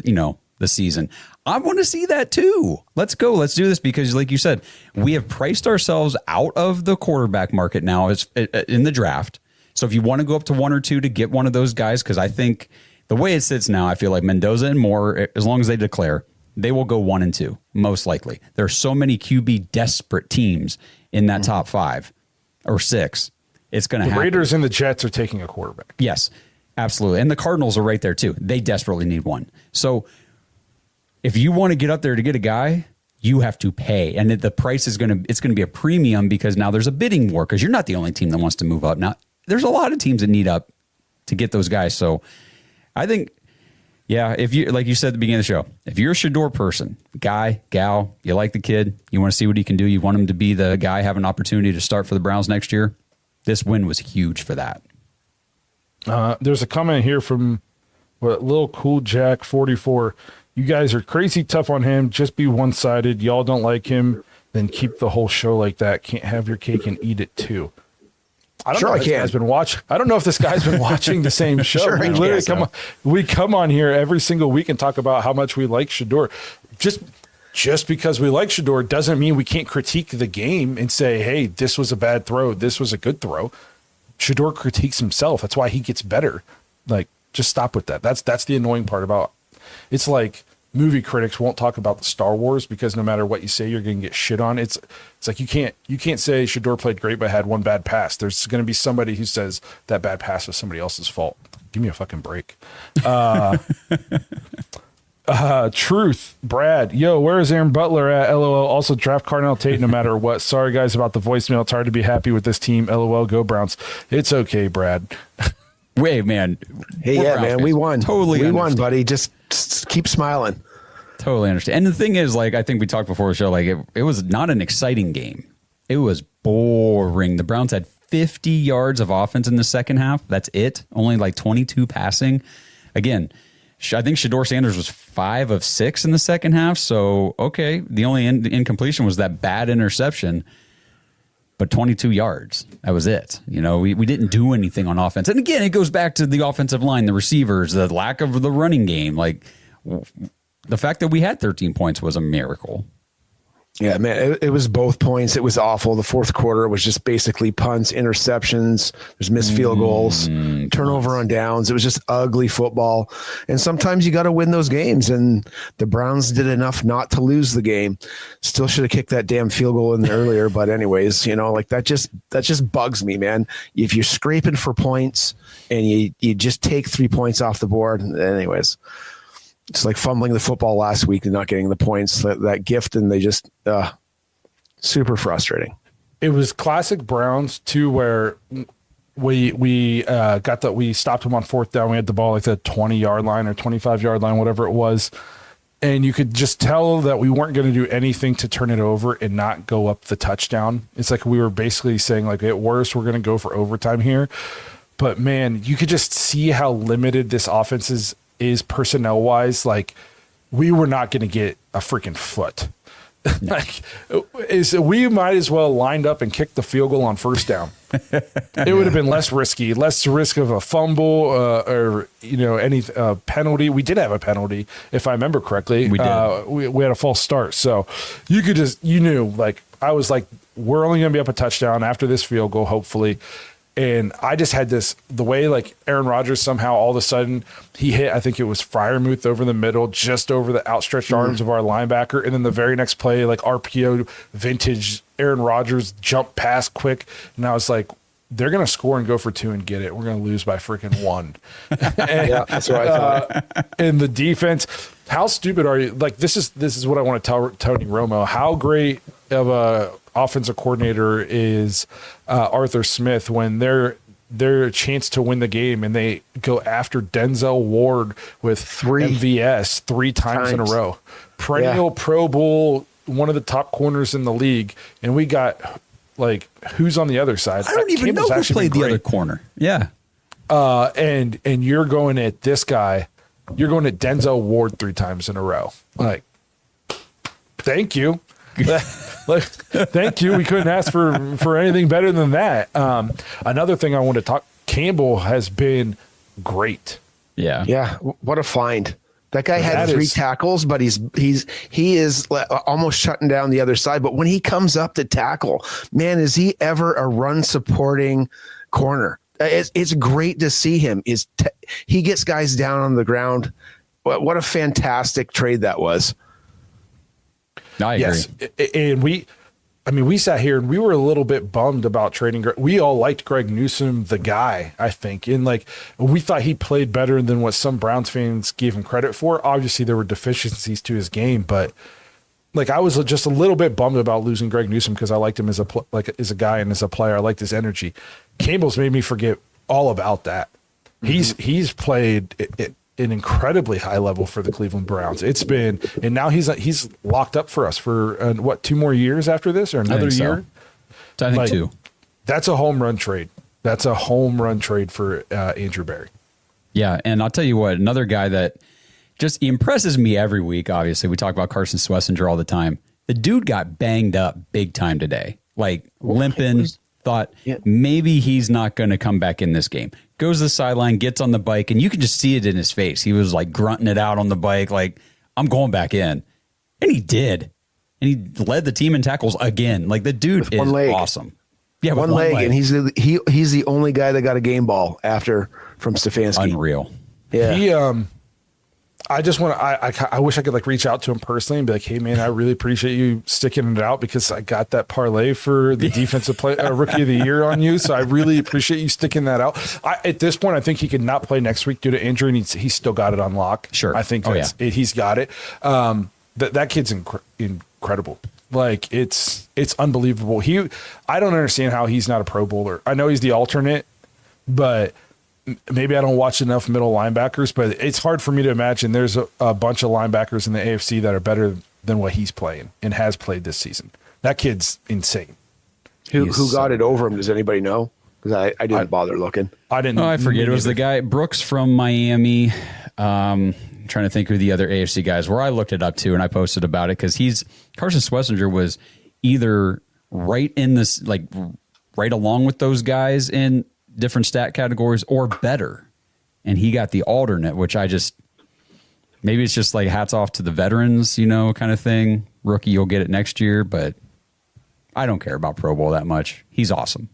the season. I want to see that too. Let's go. Let's do this because, like you said, we have priced ourselves out of the quarterback market now in the draft. So if you want to go up to 1 or 2 to get one of those guys, because I think the way it sits now, I feel like Mendoza and Moore, as long as they declare, they will go 1 and 2, most likely. There are so many QB desperate teams in that top 5 or 6. It's going to happen. The Raiders and the Jets are taking a quarterback. Yes, absolutely. And the Cardinals are right there too. They desperately need one. So if you want to get up there to get a guy, you have to pay. And the price it's going to be a premium because now there's a bidding war because you're not the only team that wants to move up. Now, there's a lot of teams that need up to get those guys. So I think, yeah, if you, like you said at the beginning of the show, if you're a Shedeur person, guy, gal, you like the kid, you want to see what he can do, you want him to be the guy, have an opportunity to start for the Browns next year, this win was huge for that. There's a comment here from Lil Cool Jack 44. You guys are crazy tough on him. Just be one-sided. Y'all don't like him. Then keep the whole show like that. Can't have your cake and eat it too. I don't know if this guy's been watching the same show. Sure, we literally come on here every single week and talk about how much we like Shedeur. Just because we like Shedeur doesn't mean we can't critique the game and say, hey, this was a bad throw. This was a good throw. Shedeur critiques himself. That's why he gets better. Like, just stop with that. That's the annoying part about it's like movie critics won't talk about the Star Wars because no matter what you say, you're going to get shit on. It's like you can't say Shedeur played great but had one bad pass. There's going to be somebody who says that bad pass was somebody else's fault. Give me a fucking break. Truth, Brad. Yo, where is Aaron Butler at? LOL. Also draft Cardinal Tate no matter what. Sorry guys about the voicemail. It's hard to be happy with this team. LOL. Go Browns. It's okay, Brad. Wait, man. Hey, yeah, man. We won. We won, buddy. Just keep smiling. Totally understand. And the thing is, like, I think we talked before the show, like, it was not an exciting game. It was boring. The Browns had 50 yards of offense in the second half. That's it. Only like 22 passing. Again, I think Shedeur Sanders was 5 of 6 in the second half. So, okay, the only incompletion was that bad interception. But 22 yards, that was it. We didn't do anything on offense. And again, it goes back to the offensive line, the receivers, the lack of the running game. Like, the fact that we had 13 points was a miracle. Yeah, man, it was both points. It was awful. The fourth quarter was just basically punts, interceptions, there's missed field goals, turnover on downs. It was just ugly football. And sometimes you got to win those games. And the Browns did enough not to lose the game. Still should have kicked that damn field goal in there earlier. But anyways, like that just bugs me, man. If you're scraping for points and you just take 3 points off the board, anyways. It's like fumbling the football last week and not getting the points, that gift, and they just super frustrating. It was classic Browns too, where we stopped them on fourth down. We had the ball like the 20-yard line or 25-yard line, whatever it was, and you could just tell that we weren't going to do anything to turn it over and not go up the touchdown. It's like we were basically saying, like, at worst, we're going to go for overtime here. But man, you could just see how limited this offense is personnel wise. Like, we were not going to get a freaking foot. We might as well lined up and kicked the field goal on first down. It would have been less risky, less risk of a fumble or any penalty. We did have a penalty, if I remember correctly. We did. We had a false start, so you could I was like, we're only going to be up a touchdown after this field goal, hopefully. And I just had the way, like, Aaron Rodgers somehow all of a sudden he hit, I think it was Freiermuth over the middle, just over the outstretched arms of our linebacker. And then the very next play, like RPO vintage Aaron Rodgers jump pass quick. And I was like, they're going to score and go for 2 and get it. We're going to lose by freaking 1. Yeah, that's what I thought. And the defense, how stupid are you? Like, this is what I want to tell Tony Romo. How great of a offensive coordinator is Arthur Smith when their chance to win the game and they go after Denzel Ward with MVS 3 times in a row. Perennial Pro Bowl, one of the top corners in the league, and we got, like, who's on the other side? I don't even know who played the other corner. Yeah. And you're going at this guy. You're going at Denzel Ward 3 times in a row. Like, thank you. Like, thank you. We couldn't ask for anything better than that. Another thing I want to talk, Campbell has been great. Yeah. Yeah. What a find. That guy had 3 tackles, but he is almost shutting down the other side. But when he comes up to tackle, man, is he ever a run supporting corner? It's great to see him. He gets guys down on the ground. What a fantastic trade that was. I agree. Yes, and we sat here and we were a little bit bummed about trading. We all liked Greg Newsome, the guy, I think. And we thought he played better than what some Browns fans gave him credit for. Obviously, there were deficiencies to his game, but I was just a little bit bummed about losing Greg Newsome because I liked him as a guy and as a player. I liked his energy. Campbell's made me forget all about that. Mm-hmm. He's played an incredibly high level for the Cleveland Browns. And now he's locked up for us for 2 more years after this, or another year? I think 2. That's a home run trade. That's a home run trade for Andrew Berry. Yeah, and I'll tell you what, another guy that just impresses me every week. Obviously, we talk about Carson Schlesinger all the time. The dude got banged up big time today, limping. Thought maybe he's not going to come back in this game. Goes to the sideline, gets on the bike, and you can just see it in his face. He was grunting it out on the bike, I'm going back in. And he did. And he led the team in tackles again. The dude is awesome. Yeah, one leg, and he's the only guy that got a game ball from Stefanski. Unreal. Yeah. I just want to. I wish I could reach out to him personally and be like, "Hey, man, I really appreciate you sticking it out because I got that parlay for the defensive rookie of the year on you. So I really appreciate you sticking that out." At this point, I think he could not play next week due to injury, and he's still got it on lock. Sure, I think he's got it. That kid's incredible. It's unbelievable. I don't understand how he's not a Pro Bowler. I know he's the alternate, but. Maybe I don't watch enough middle linebackers, but it's hard for me to imagine there's a bunch of linebackers in the AFC that are better than what he's playing and has played this season. That kid's insane. Who got it over him? Does anybody know? Because I didn't bother looking. I didn't. Oh, I forget. It was the guy, Brooks from Miami. I'm trying to think who the other AFC guys were. I looked it up too, and I posted about it because Carson Schlesinger was either right in this, right along with those guys in different stat categories or better, and he got the alternate, which maybe it's just hats off to the veterans, kind of thing. Rookie, you'll get it next year, but I don't care about Pro Bowl that much. He's awesome.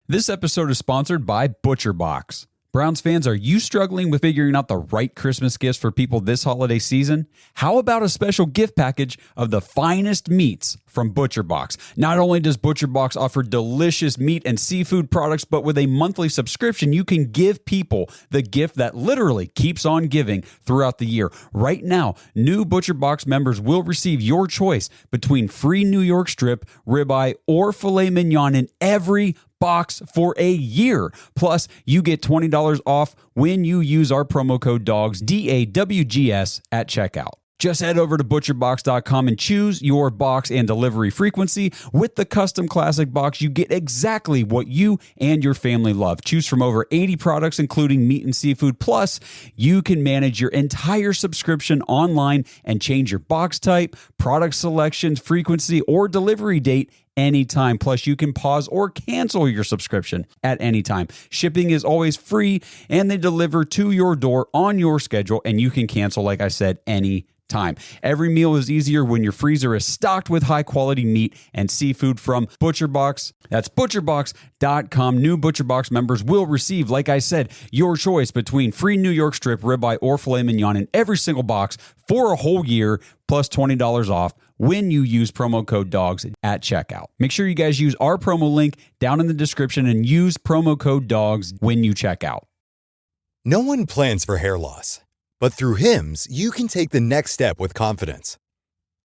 This episode is sponsored by ButcherBox. Browns fans, are you struggling with figuring out the right Christmas gifts for people this holiday season? How about a special gift package of the finest meats from ButcherBox? Not only does ButcherBox offer delicious meat and seafood products, but with a monthly subscription, you can give people the gift that literally keeps on giving throughout the year. Right now, new ButcherBox members will receive your choice between free New York strip, ribeye, or filet mignon in every box for a year. Plus, you get $20 off when you use our promo code DAWGS, DAWGS, at checkout. Just head over to butcherbox.com and choose your box and delivery frequency. With the custom classic box, you get exactly what you and your family love. Choose from over 80 products, including meat and seafood. Plus, you can manage your entire subscription online and change your box type, product selection, frequency, or delivery date anytime. Plus, you can pause or cancel your subscription at any time. Shipping is always free, and they deliver to your door on your schedule, and you can cancel, like I said, any time. Every meal is easier when your freezer is stocked with high-quality meat and seafood from ButcherBox. That's butcherbox.com. New ButcherBox members will receive, like I said, your choice between free New York strip, ribeye, or filet mignon in every single box for a whole year, plus $20 off when you use promo code DAWGS at checkout. Make sure you guys use our promo link down in the description and use promo code DAWGS when you check out. No one plans for hair loss, but through Hims, you can take the next step with confidence.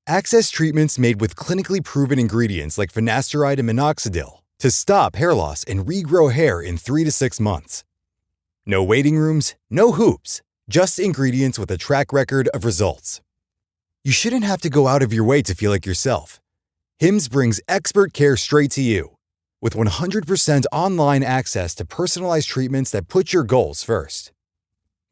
Access treatments made with clinically proven ingredients like finasteride and minoxidil to stop hair loss and regrow hair in 3 to 6 months. No waiting rooms, no hoops, just ingredients with a track record of results. You shouldn't have to go out of your way to feel like yourself. Hims brings expert care straight to you. With 100% online access to personalized treatments that put your goals first.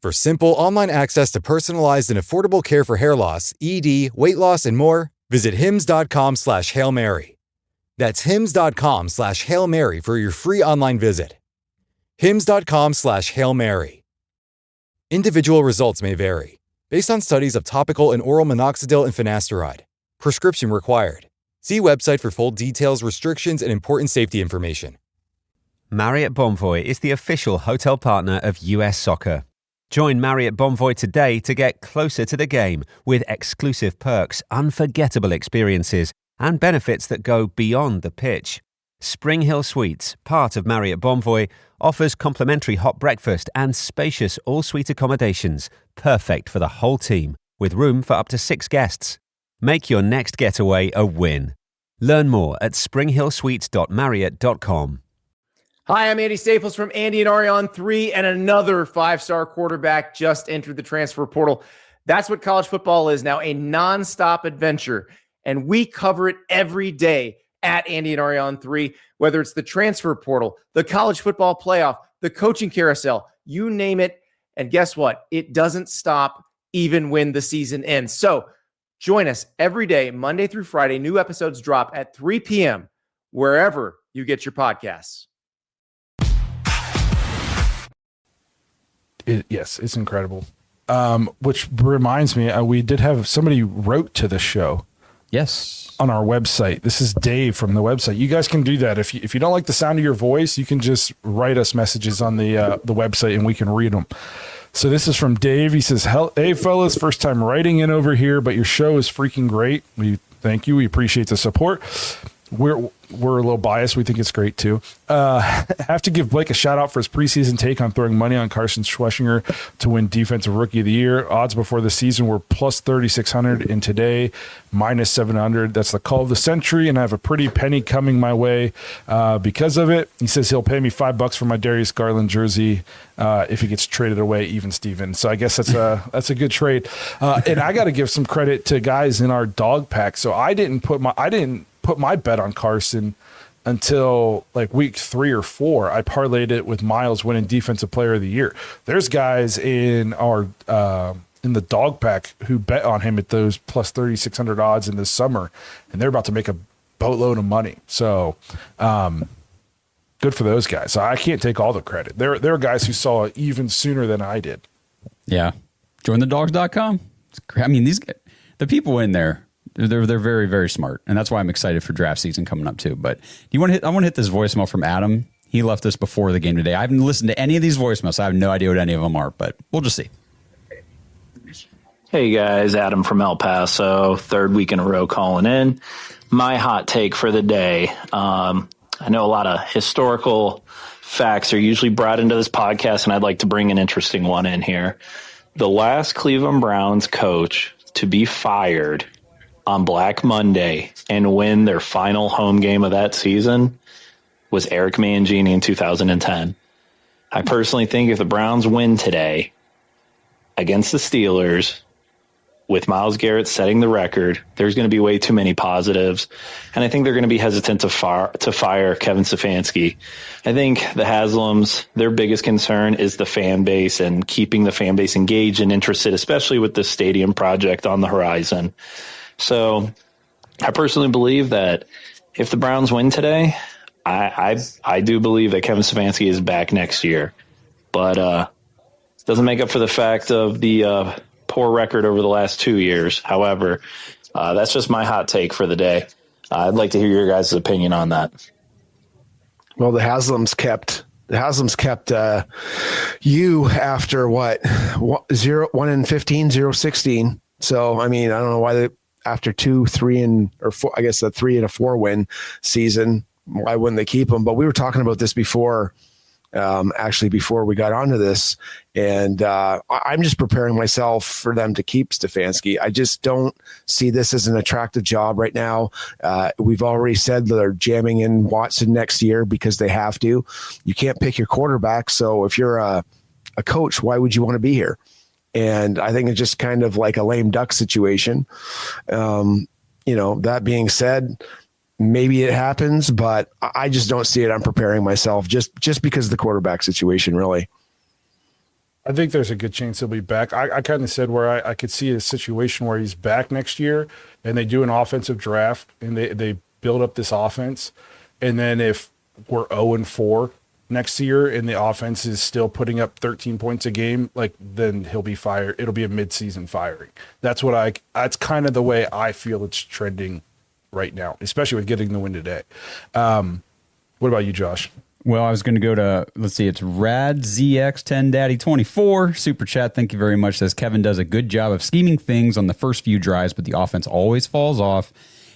For simple online access to personalized and affordable care for hair loss, ED, weight loss, and more, visit hims.com/Hail Mary. That's hims.com/Hail Mary for your free online visit. hims.com/Hail Mary. Individual results may vary, based on studies of topical and oral minoxidil and finasteride. Prescription required. See website for full details, restrictions, and important safety information. Marriott Bonvoy is the official hotel partner of US Soccer. Join Marriott Bonvoy today to get closer to the game with exclusive perks, unforgettable experiences, and benefits that go beyond the pitch. Spring Hill Suites, part of Marriott Bonvoy, offers complimentary hot breakfast and spacious all-suite accommodations, perfect for the whole team, with room for up to 6 guests. Make your next getaway a win. Learn more at springhillsuites.marriott.com. Hi, I'm Andy Staples from Andy and Ari on 3, and another 5-star quarterback just entered the transfer portal. That's what college football is now, a nonstop adventure, and we cover it every day at Andy and Ari on 3, whether it's the transfer portal, the college football playoff, the coaching carousel, you name it, and guess what? It doesn't stop even when the season ends. So join us every day, Monday through Friday. New episodes drop at 3 p.m. wherever you get your podcasts. Yes, it's incredible. Which reminds me, we did have somebody wrote to the show. Yes. On our website. This is Dave from the website. You guys can do that. If you don't like the sound of your voice, you can just write us messages on the website and we can read them. So this is from Dave. He says, "Hey fellas, first time writing in over here, but your show is freaking great. We thank you. We appreciate the support. We're a little biased. We think it's great too. Have to give Blake a shout out for his preseason take on throwing money on Carson Schweschinger to win Defensive Rookie of the Year. Odds before the season were plus 3,600 and today minus 700. That's the call of the century, and I have a pretty penny coming my way because of it. He says he'll pay me $5 for my Darius Garland jersey if he gets traded away, even Steven. So I guess that's a good trade. And I got to give some credit to guys in our dog pack. So I didn't put my bet on Carson until like week 3 or 4. I parlayed it with Miles winning Defensive Player of the Year. There's guys in our in the dog pack who bet on him at those plus 3,600 odds in this summer, and they're about to make a boatload of money. So good for those guys. So I can't take all the credit. There are guys who saw it even sooner than I did. Yeah. Jointhedogs.com. I mean, the people in there, they're very, very smart, and that's why I'm excited for draft season coming up too. But I want to hit this voicemail from Adam. He left us before the game today. I haven't listened to any of these voicemails, so I have no idea what any of them are, but we'll just see. Hey guys, Adam from El Paso, 3rd week in a row calling in. My hot take for the day. I know a lot of historical facts are usually brought into this podcast, and I'd like to bring an interesting one in here. The last Cleveland Browns coach to be fired on Black Monday and win their final home game of that season was Eric Mangini in 2010. I personally think if the Browns win today against the Steelers, with Myles Garrett setting the record, there's going to be way too many positives, and I think they're going to be hesitant to fire Kevin Stefanski. I think the Haslams, their biggest concern is the fan base and keeping the fan base engaged and interested, especially with the stadium project on the horizon. So I personally believe that if the Browns win today, I do believe that Kevin Stefanski is back next year. But it doesn't make up for the fact of the poor record over the last 2 years. However, that's just my hot take for the day. I'd like to hear your guys' opinion on that. Well, the Haslams kept you after what 1-15, 0-16. So I mean, I don't know why they after 2, 3, and or 4. I guess a 3 and a 4 win season. Why wouldn't they keep them? But we were talking about this before. Actually, before we got onto this, and I'm just preparing myself for them to keep Stefanski. I just don't see this as an attractive job right now. We've already said that they're jamming in Watson next year because they have to. You can't pick your quarterback, so if you're a coach, why would you want to be here? And I think it's just kind of like a lame duck situation. That being said, maybe it happens, but I just don't see it. I'm preparing myself just because of the quarterback situation, really. I think there's a good chance he'll be back. I kind of said where I could see a situation where he's back next year and they do an offensive draft and they build up this offense. And then if we're 0-4 next year and the offense is still putting up 13 points a game, like then he'll be fired. It'll be a midseason firing. That's kind of the way I feel it's trending right now, especially with getting the win today. What about you, Josh? Well, I was going to go to, let's see, it's RadZX10Daddy24. Super chat, thank you very much. Says Kevin does a good job of scheming things on the first few drives, but the offense always falls off.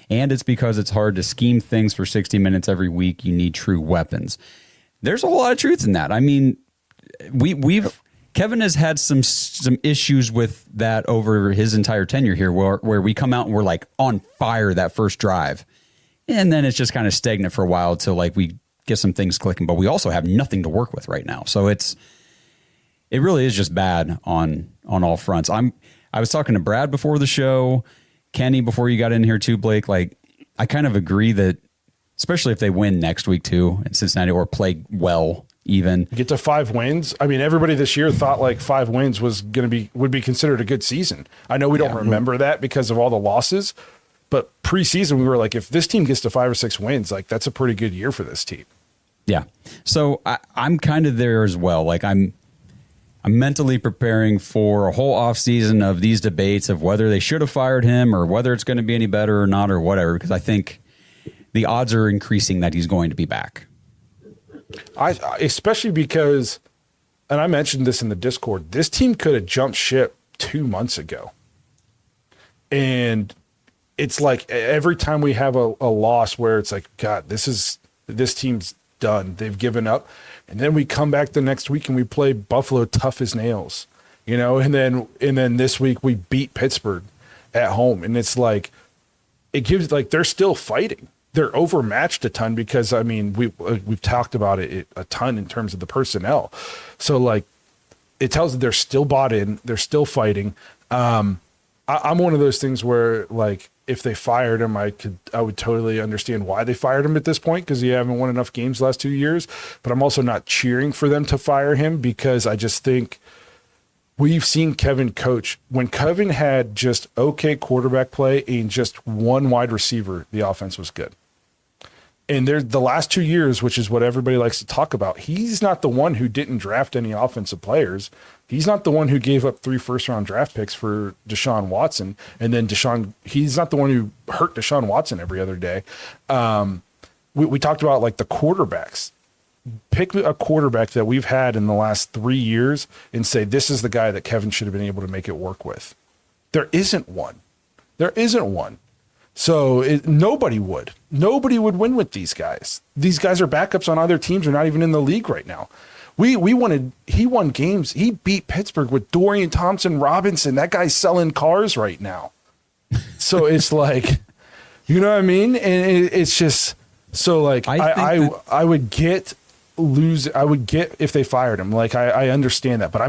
And it's because it's hard to scheme things for 60 minutes every week. You need true weapons. There's a whole lot of truth in that. I mean, Kevin has had some issues with that over his entire tenure here, where we come out and we're like on fire that first drive, and then it's just kind of stagnant for a while till like we get some things clicking. But we also have nothing to work with right now, so it really is just bad on all fronts. I was talking to Brad before the show, Kenny before you got in here too, Blake. Like, I kind of agree that, especially if they win next week too in Cincinnati or play well, even get to 5 wins. I mean, everybody this year thought like 5 wins would be considered a good season. I know we don't remember that because of all the losses, but preseason we were like, if this team gets to 5 or 6 wins, like that's a pretty good year for this team. Yeah. So I'm kind of there as well. Like I'm mentally preparing for a whole offseason of these debates of whether they should have fired him or whether it's going to be any better or not or whatever, because I think the odds are increasing that he's going to be back. Especially because, and I mentioned this in the Discord, this team could have jumped ship 2 months ago. And it's like every time we have a loss where it's like, God, this team's done. They've given up. And then we come back the next week and we play Buffalo tough as nails, and then this week we beat Pittsburgh at home. And it's like, it gives like, they're still fighting. They're overmatched a ton because, I mean, we've talked about it a ton in terms of the personnel. So like, it tells that they're still bought in. They're still fighting. I'm one of those things where like, if they fired him, I would totally understand why they fired him at this point, because he haven't won enough games the last 2 years. But I'm also not cheering for them to fire him because I just think we've seen Kevin coach. When Kevin had just okay quarterback play and just one wide receiver, the offense was good. And there's the last 2 years, which is what everybody likes to talk about. He's not the one who didn't draft any offensive players. He's not the one who gave up 3 first-round draft picks for Deshaun Watson. And then he's not the one who hurt Deshaun Watson every other day. We talked about like the quarterbacks. Pick a quarterback that we've had in the last 3 years and say, this is the guy that Kevin should have been able to make it work with. There isn't one. So nobody would win with these guys. These guys are backups on other teams. Are not even in the league right now. He won games. He beat Pittsburgh with Dorian Thompson-Robinson. That guy's selling cars right now. So it's like, you know what I mean? And it's just, so like, I would get if they fired him. Like, I understand that, but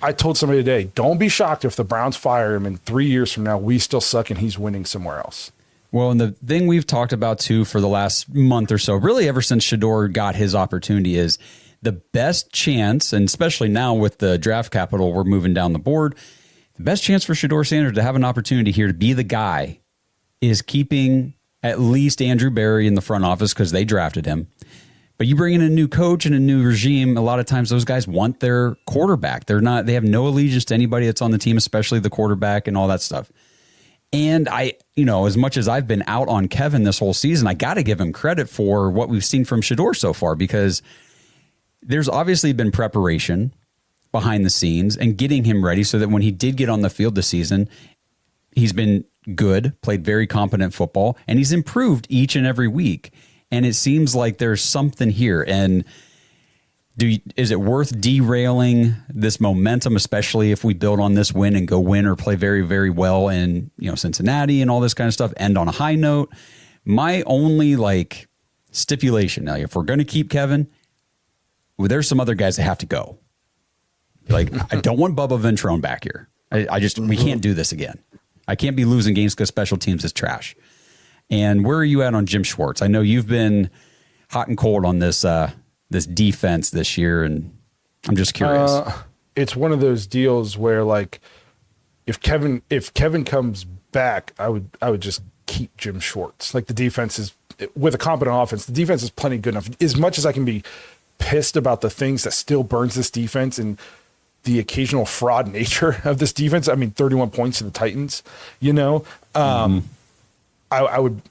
I told somebody today, don't be shocked if the Browns fire him and 3 years from now, we still suck and he's winning somewhere else. Well, and the thing we've talked about too for the last month or so, really ever since Shedeur got his opportunity, is the best chance, and especially now with the draft capital, we're moving down the board, the best chance for Shedeur Sanders to have an opportunity here to be the guy is keeping at least Andrew Berry in the front office because they drafted him. But you bring in a new coach and a new regime, a lot of times those guys want their quarterback. They have no allegiance to anybody that's on the team, especially the quarterback and all that stuff. And as much as I've been out on Kevin this whole season, I got to give him credit for what we've seen from Shedeur so far, because there's obviously been preparation behind the scenes and getting him ready so that when he did get on the field this season, he's been good, played very competent football, and he's improved each and every week. And it seems like there's something here. And is it worth derailing this momentum, especially if we build on this win and go win or play very, very well in Cincinnati and all this kind of stuff, end on a high note? My only stipulation now, if we're going to keep Kevin, there's some other guys that have to go. I don't want Bubba Ventrone back here. We can't do this again. I can't be losing games because special teams is trash. And where are you at on Jim Schwartz? I know you've been hot and cold on this this defense this year, and I'm just curious. It's one of those deals where if Kevin comes back, I would just keep Jim Schwartz. Like the defense is, with a competent offense, the defense is plenty good enough. As much as I can be pissed about the things that still burns this defense and the occasional fraud nature of this defense. I mean, 31 points to the Titans, I would,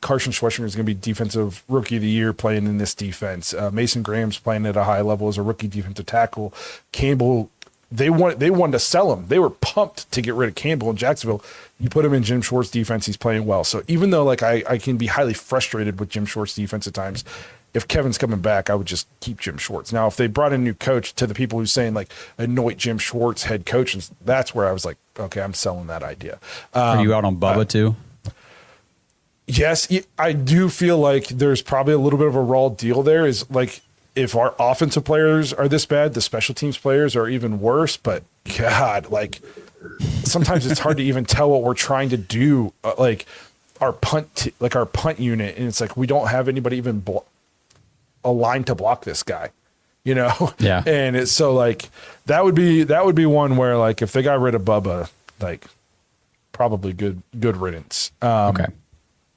Carson Schwarzenegger is going to be defensive rookie of the year playing in this defense. Mason Graham's playing at a high level as a rookie defensive tackle. Campbell, they wanted to sell him. They were pumped to get rid of Campbell in Jacksonville. You put him in Jim Schwartz defense, he's playing well. So even though I can be highly frustrated with Jim Schwartz defense at times, if Kevin's coming back, I would just keep Jim Schwartz. Now, if they brought in a new coach, to the people who saying like anoint Jim Schwartz head coach, and that's where I was like, okay, I'm selling that idea. Are you out on Bubba too? Yes, I do feel like there's probably a little bit of a raw deal there. Is like, if our offensive players are this bad, the special teams players are even worse. But God, like sometimes it's hard to even tell what we're trying to do. Like our punt unit, and it's like we don't have anybody even aligned to block this guy, Yeah. And it's so like that would be one where like if they got rid of Bubba, like probably good riddance. Okay.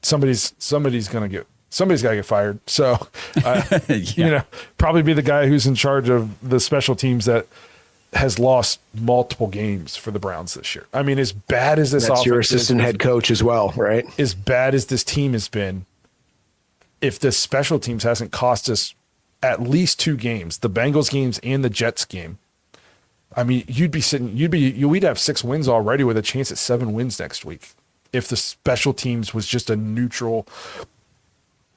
Somebody's got to get fired. So, probably be the guy who's in charge of the special teams that has lost multiple games for the Browns this year. I mean, as bad as this that's your assistant head coach as well, right? As bad as this team has been, if the special teams hasn't cost us at least 2 games, the Bengals games and the Jets game, I mean, we'd have 6 wins already with a chance at 7 wins next week. If the special teams was just a neutral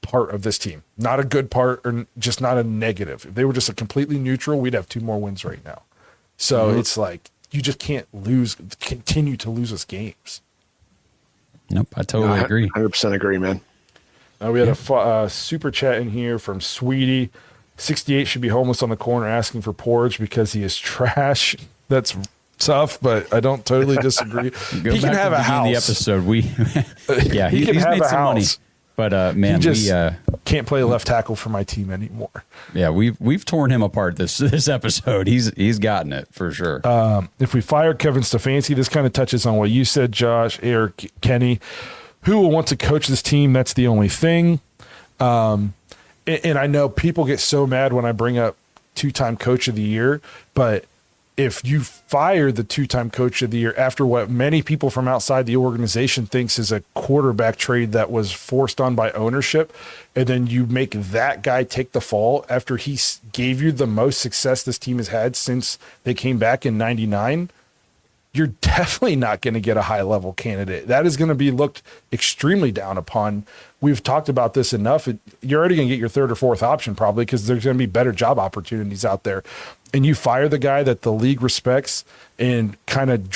part of this team, not a good part or just not a negative. If they were just a completely neutral, we'd have 2 more wins right now. So It's like, you just can't continue to lose us games. Nope. I totally agree. 100% agree, man. We had a super chat in here from Sweetie. 68 should be homeless on the corner asking for porridge because he is trash. That's tough, but I don't totally disagree. He can have a house. The episode he's have made a some money, house. But man, we can't play left tackle for my team anymore. Yeah, we've torn him apart this episode. He's gotten it for sure. If we fire Kevin Stefanski, this kind of touches on what you said, Josh, Eric, Kenny. Who will want to coach this team? That's the only thing. And I know people get so mad when I bring up 2-time coach of the year, but if you fire the 2-time coach of the year after what many people from outside the organization thinks is a quarterback trade that was forced on by ownership, and then you make that guy take the fall after he gave you the most success this team has had since they came back in 99, you're definitely not going to get a high-level candidate. That is going to be looked extremely down upon. We've talked about this enough. You're already going to get your 3rd or 4th option probably because there's going to be better job opportunities out there. And you fire the guy that the league respects and kind of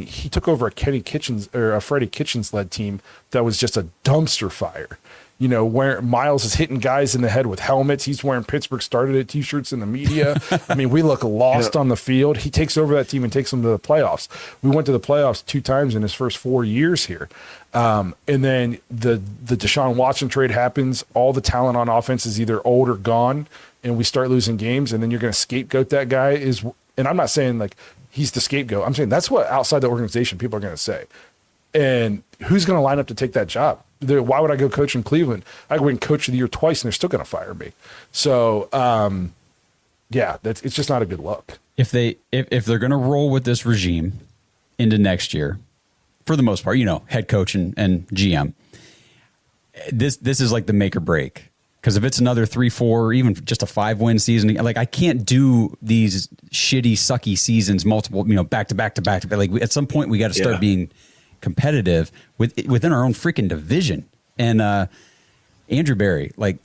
he took over a Freddie Kitchens-led team that was just a dumpster fire. Where Miles is hitting guys in the head with helmets. He's wearing Pittsburgh Started It t-shirts in the media. I mean, we look lost on the field. He takes over that team and takes them to the playoffs. We went to the playoffs 2 times in his first 4 years here. And then the Deshaun Watson trade happens. All the talent on offense is either old or gone, and we start losing games, and then you're going to scapegoat that guy. And I'm not saying like he's the scapegoat. I'm saying that's what outside the organization people are going to say. And who's going to line up to take that job? Why would I go coach in Cleveland? I go win coach of the year twice, and they're still going to fire me. So, it's just not a good look. If they're going to roll with this regime into next year, for the most part, head coach and GM, this is like the make or break. Because if it's another 3-4, even just a 5-win season, like I can't do these shitty, sucky seasons, multiple, back to back to back. Like at some point, we got to start being competitive within our own freaking division. And Andrew Berry, like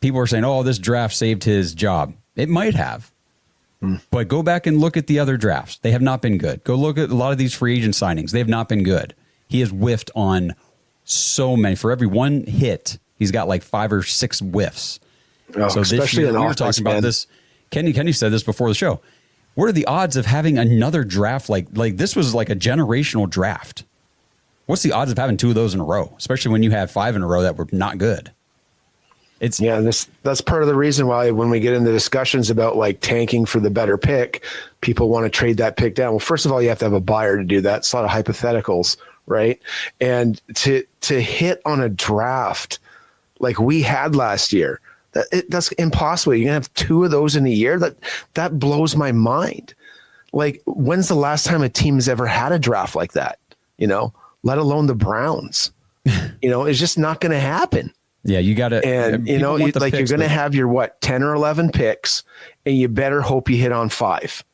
people are saying, oh, this draft saved his job. It might have. But go back and look at the other drafts. They have not been good. Go look at a lot of these free agent signings. They have not been good. He has whiffed on so many. For every one hit, he's got like 5 or 6 whiffs. So this year, we were talking about this. Kenny said this before the show. What are the odds of having another draft like this was like a generational draft? What's the odds of having 2 of those in a row, especially when you had 5 in a row that were not good? That's part of the reason why when we get into discussions about like tanking for the better pick, people want to trade that pick down. Well, first of all, you have to have a buyer to do that. It's a lot of hypotheticals, right? And to hit on a draft like we had last year, that's impossible. You're gonna have 2 of those in a year. That blows my mind. Like, when's the last time a team has ever had a draft like that? Let alone the Browns. It's just not going to happen. Yeah, you got to. And you're going to have your 10 or 11 picks, and you better hope you hit on 5.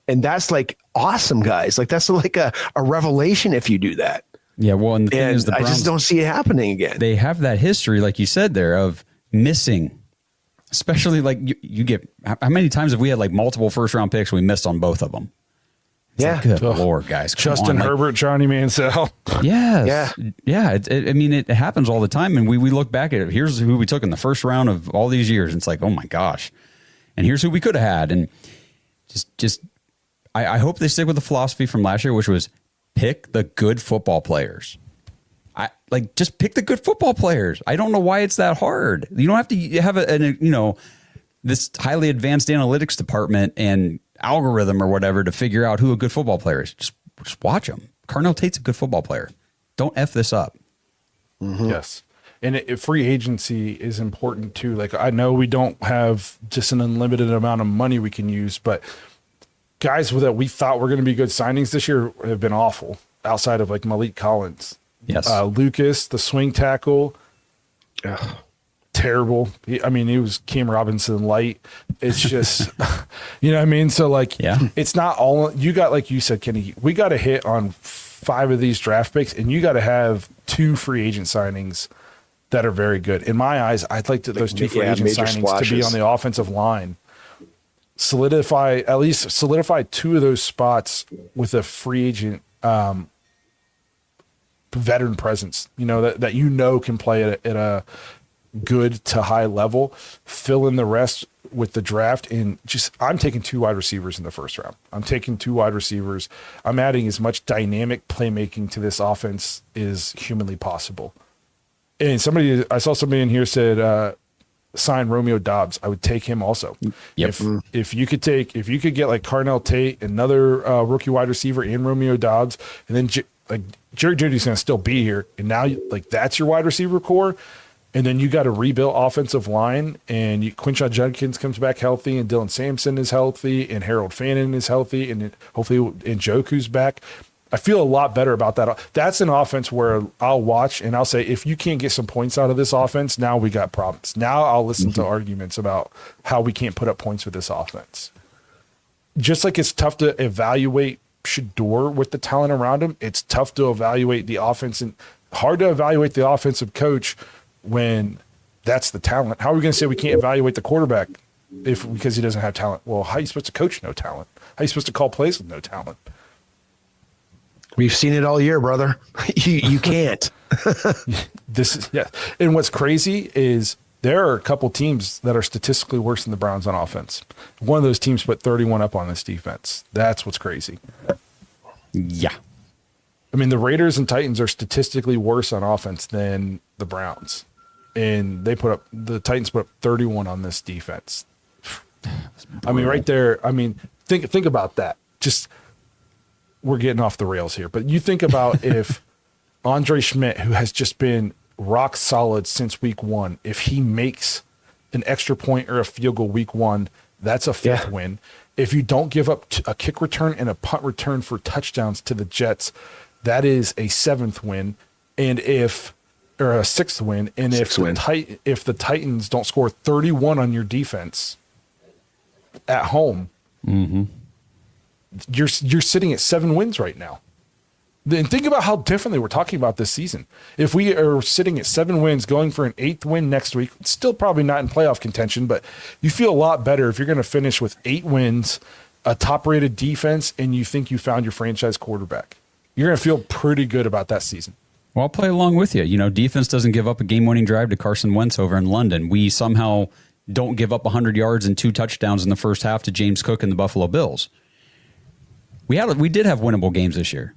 And that's like awesome, guys. Like, that's like a revelation if you do that. Yeah, well, and the thing is, the Browns, I just don't see it happening again. They have that history, like you said there, of missing. Especially like you get, how many times have we had like multiple first round picks? We missed on both of them. It's like, good Lord, guys. Justin Herbert, Johnny Manziel. Yes. Yeah. It happens all the time. And we look back at it. Here's who we took in the first round of all these years. And it's like, oh my gosh. And here's who we could have had. And I hope they stick with the philosophy from last year, which was pick the good football players. Just pick the good football players. I don't know why it's that hard. You don't have to have this highly advanced analytics department and algorithm or whatever to figure out who a good football player is. Just watch them. Carnell Tate's a good football player. Don't F this up. Mm-hmm. Yes. And free agency is important too. Like, I know we don't have just an unlimited amount of money we can use, but guys that we thought were going to be good signings this year have been awful outside of like Malik Collins. Yes. Lucas, the swing tackle, terrible. He was Cam Robinson light. It's just, you know what I mean? So like, it's not all you got. Like you said, Kenny, we got to hit on 5 of these draft picks, and you got to have 2 free agent signings that are very good. In my eyes, I'd like those 2 free agent signings splashes to be on the offensive line. Solidify 2 of those spots with a free agent, veteran presence, that can play at a good to high level, fill in the rest with the draft. And I'm taking 2 wide receivers in the first round. I'm taking 2 wide receivers. I'm adding as much dynamic playmaking to this offense as humanly possible. And I saw somebody in here said, sign Romeo Doubs. I would take him also. Yep. If you could get like Carnell Tate, another rookie wide receiver, and Romeo Doubs, and then Jerry Jeudy's going to still be here, and now that's your wide receiver core, and then you got a rebuilt offensive line, and Quinshon Judkins comes back healthy, and Dylan Sampson is healthy, and Harold Fannin is healthy, and hopefully Njoku's back. I feel a lot better about that. That's an offense where I'll watch and I'll say, if you can't get some points out of this offense, now we got problems. Now I'll listen to arguments about how we can't put up points with this offense. Just like it's tough to evaluate Shador with the talent around him, it's tough to evaluate the offense and hard to evaluate the offensive coach when that's the talent. How are we going to say we can't evaluate the quarterback because he doesn't have talent? Well, how are you supposed to coach no talent? How are you supposed to call plays with no talent? We've seen it all year, brother. You can't. And what's crazy is there are a couple teams that are statistically worse than the Browns on offense. One of those teams put 31 up on this defense. That's what's crazy. Yeah. I mean, the Raiders and Titans are statistically worse on offense than the Browns. And the Titans put up 31 on this defense. I mean, right there, think about that. We're getting off the rails here, but you think about if Andre Schmidt, who has just been rock solid since week 1, if he makes an extra point or a field goal week 1, that's a 5th win. If you don't give up a kick return and a punt return for touchdowns to the Jets, that is a 7th win. And a 6th win. And if the Titans don't score 31 on your defense at home, you're sitting at 7 wins right now. Then think about how differently we're talking about this season. If we are sitting at 7 wins, going for an 8th win next week, still probably not in playoff contention, but you feel a lot better if you're going to finish with 8 wins, a top-rated defense, and you think you found your franchise quarterback. You're going to feel pretty good about that season. Well, I'll play along with you. Defense doesn't give up a game-winning drive to Carson Wentz over in London. We somehow don't give up 100 yards and 2 touchdowns in the first half to James Cook and the Buffalo Bills. We did have winnable games this year.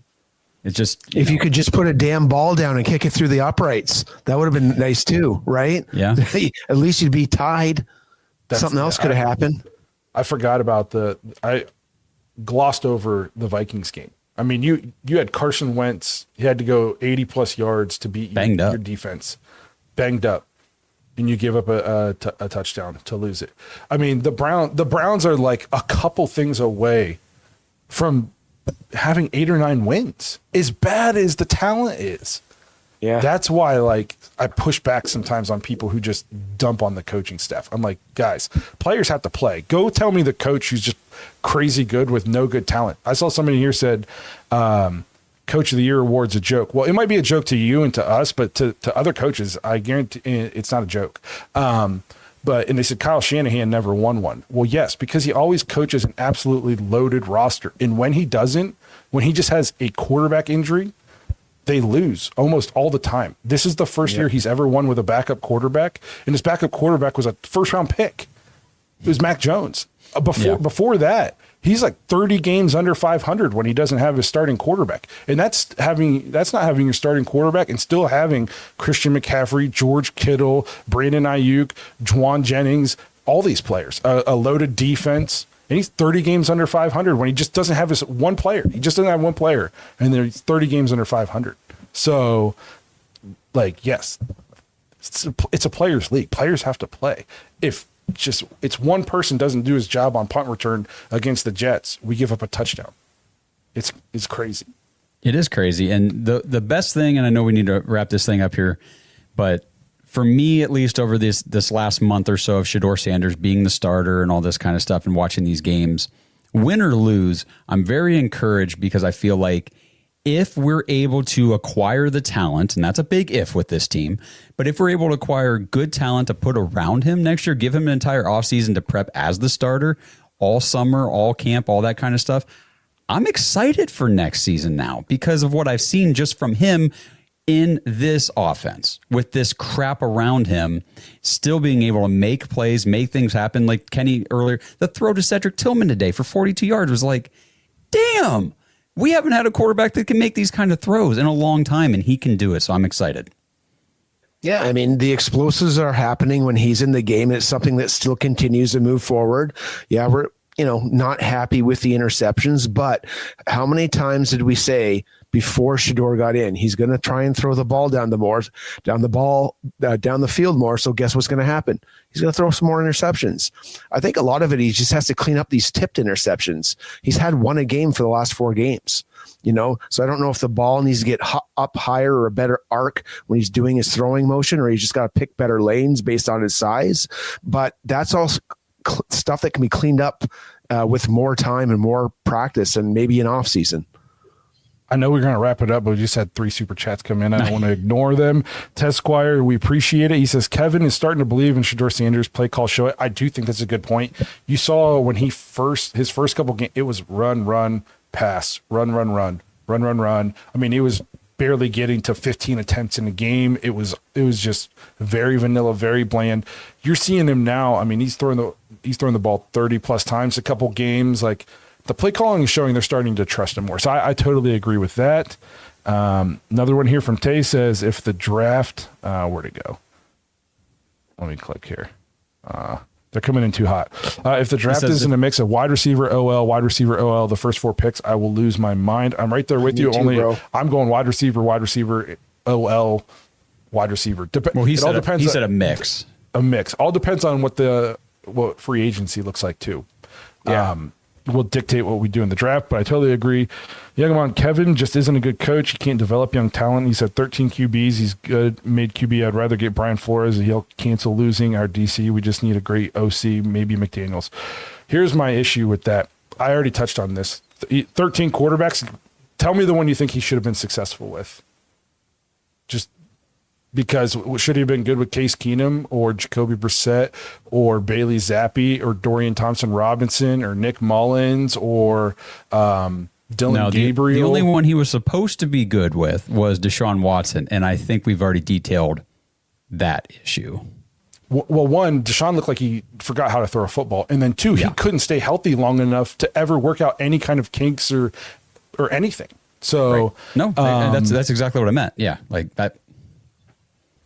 It's just you could just put a damn ball down and kick it through the uprights, that would have been nice too, right? Yeah. At least you'd be tied. Something else could have happened. I forgot about I glossed over the Vikings game. I mean, you had Carson Wentz. He had to go 80-plus yards to beat your defense. Banged up. And you give up a touchdown to lose it. I mean, the Browns are like a couple things away from having 8 or 9 wins. As bad as the talent is. Yeah. That's why, like, I push back sometimes on people who just dump on the coaching staff. I'm like, guys, players have to play. Go tell me the coach who's just crazy good with no good talent. I saw somebody here said, Coach of the Year award's a joke. Well, it might be a joke to you and to us, but to other coaches, I guarantee it's not a joke. And they said Kyle Shanahan never won one. Well, yes, because he always coaches an absolutely loaded roster. And when he doesn't, when he just has a quarterback injury, they lose almost all the time. This is the first year he's ever won with a backup quarterback, and his backup quarterback was a first-round pick. It was Mac Jones. Before that, he's like 30 games under 500 when he doesn't have his starting quarterback. And that's not having your starting quarterback and still having Christian McCaffrey, George Kittle, Brandon Ayuk, Juwan Jennings, all these players, a loaded defense. And he's 30 games under 500 when he just doesn't have his one player. He just doesn't have one player. And there's 30 games under 500. So, like, yes, it's a players' league. Players have to play. If it's one person doesn't do his job on punt return against the Jets, we give up a touchdown. It's crazy. It is crazy. And the best thing, and I know we need to wrap this thing up here, but for me, at least over this last month or so of Shedeur Sanders being the starter and all this kind of stuff and watching these games, win or lose, I'm very encouraged because I feel like if we're able to acquire the talent, and that's a big if with this team, but if we're able to acquire good talent to put around him next year, give him an entire offseason to prep as the starter, all summer, all camp, all that kind of stuff, I'm excited for next season now because of what I've seen just from him in this offense with this crap around him, still being able to make plays, make things happen. Like Kenny earlier, the throw to Cedric Tillman today for 42 yards was like, damn, we haven't had a quarterback that can make these kind of throws in a long time, and he can do it. So I'm excited. Yeah, I mean, the explosives are happening when he's in the game. It's something that still continues to move forward. Yeah, we're, not happy with the interceptions, but how many times did we say before Shedeur got in, he's going to try and throw the ball down the field more. So guess what's going to happen? He's going to throw some more interceptions. I think a lot of it, he just has to clean up these tipped interceptions. He's had one a game for the last 4 games, so I don't know if the ball needs to get up higher or a better arc when he's doing his throwing motion, or he's just got to pick better lanes based on his size. But that's all stuff that can be cleaned up with more time and more practice and maybe an off season. I know we're going to wrap it up, but we just had 3 super chats come in. I don't want to ignore them. Tesquire, we appreciate it. He says, Kevin is starting to believe in Shedeur Sanders' play call show it. I do think that's a good point. You saw when his first couple games, it was run, pass, run. I mean, he was barely getting to 15 attempts in a game. It was just very vanilla, very bland. You're seeing him now. I mean, he's throwing the ball 30 plus times a couple games. Like, the play calling is showing they're starting to trust him more. So I totally agree with that. Another one here from Tay says, if the draft, where'd it go? Let me click here. They're coming in too hot. If the draft is in a mix of wide receiver, OL, the first 4 picks, I will lose my mind. I'm right there with you. Bro. I'm going wide receiver, OL, wide receiver. He said a mix. A mix. All depends on what free agency looks like too. Yeah. Will dictate what we do in the draft, but I totally agree. Youngman Kevin just isn't a good coach. He can't develop young talent. He's had 13 QBs. He's good mid QB. I'd rather get Brian Flores. He'll cancel losing our DC. We just need a great OC, maybe McDaniels. Here's my issue with that. I already touched on this. 13 quarterbacks. Tell me the one you think he should have been successful with. Just because should he have been good with Case Keenum or Jacoby Brissett or Bailey Zappi or Dorian Thompson-Robinson or Nick Mullins or Dylan Gabriel? The only one he was supposed to be good with was Deshaun Watson, and I think we've already detailed that issue. Well, one, Deshaun looked like he forgot how to throw a football, and then 2, he couldn't stay healthy long enough to ever work out any kind of kinks or anything. So right. No, that's exactly what I meant. Yeah, like that.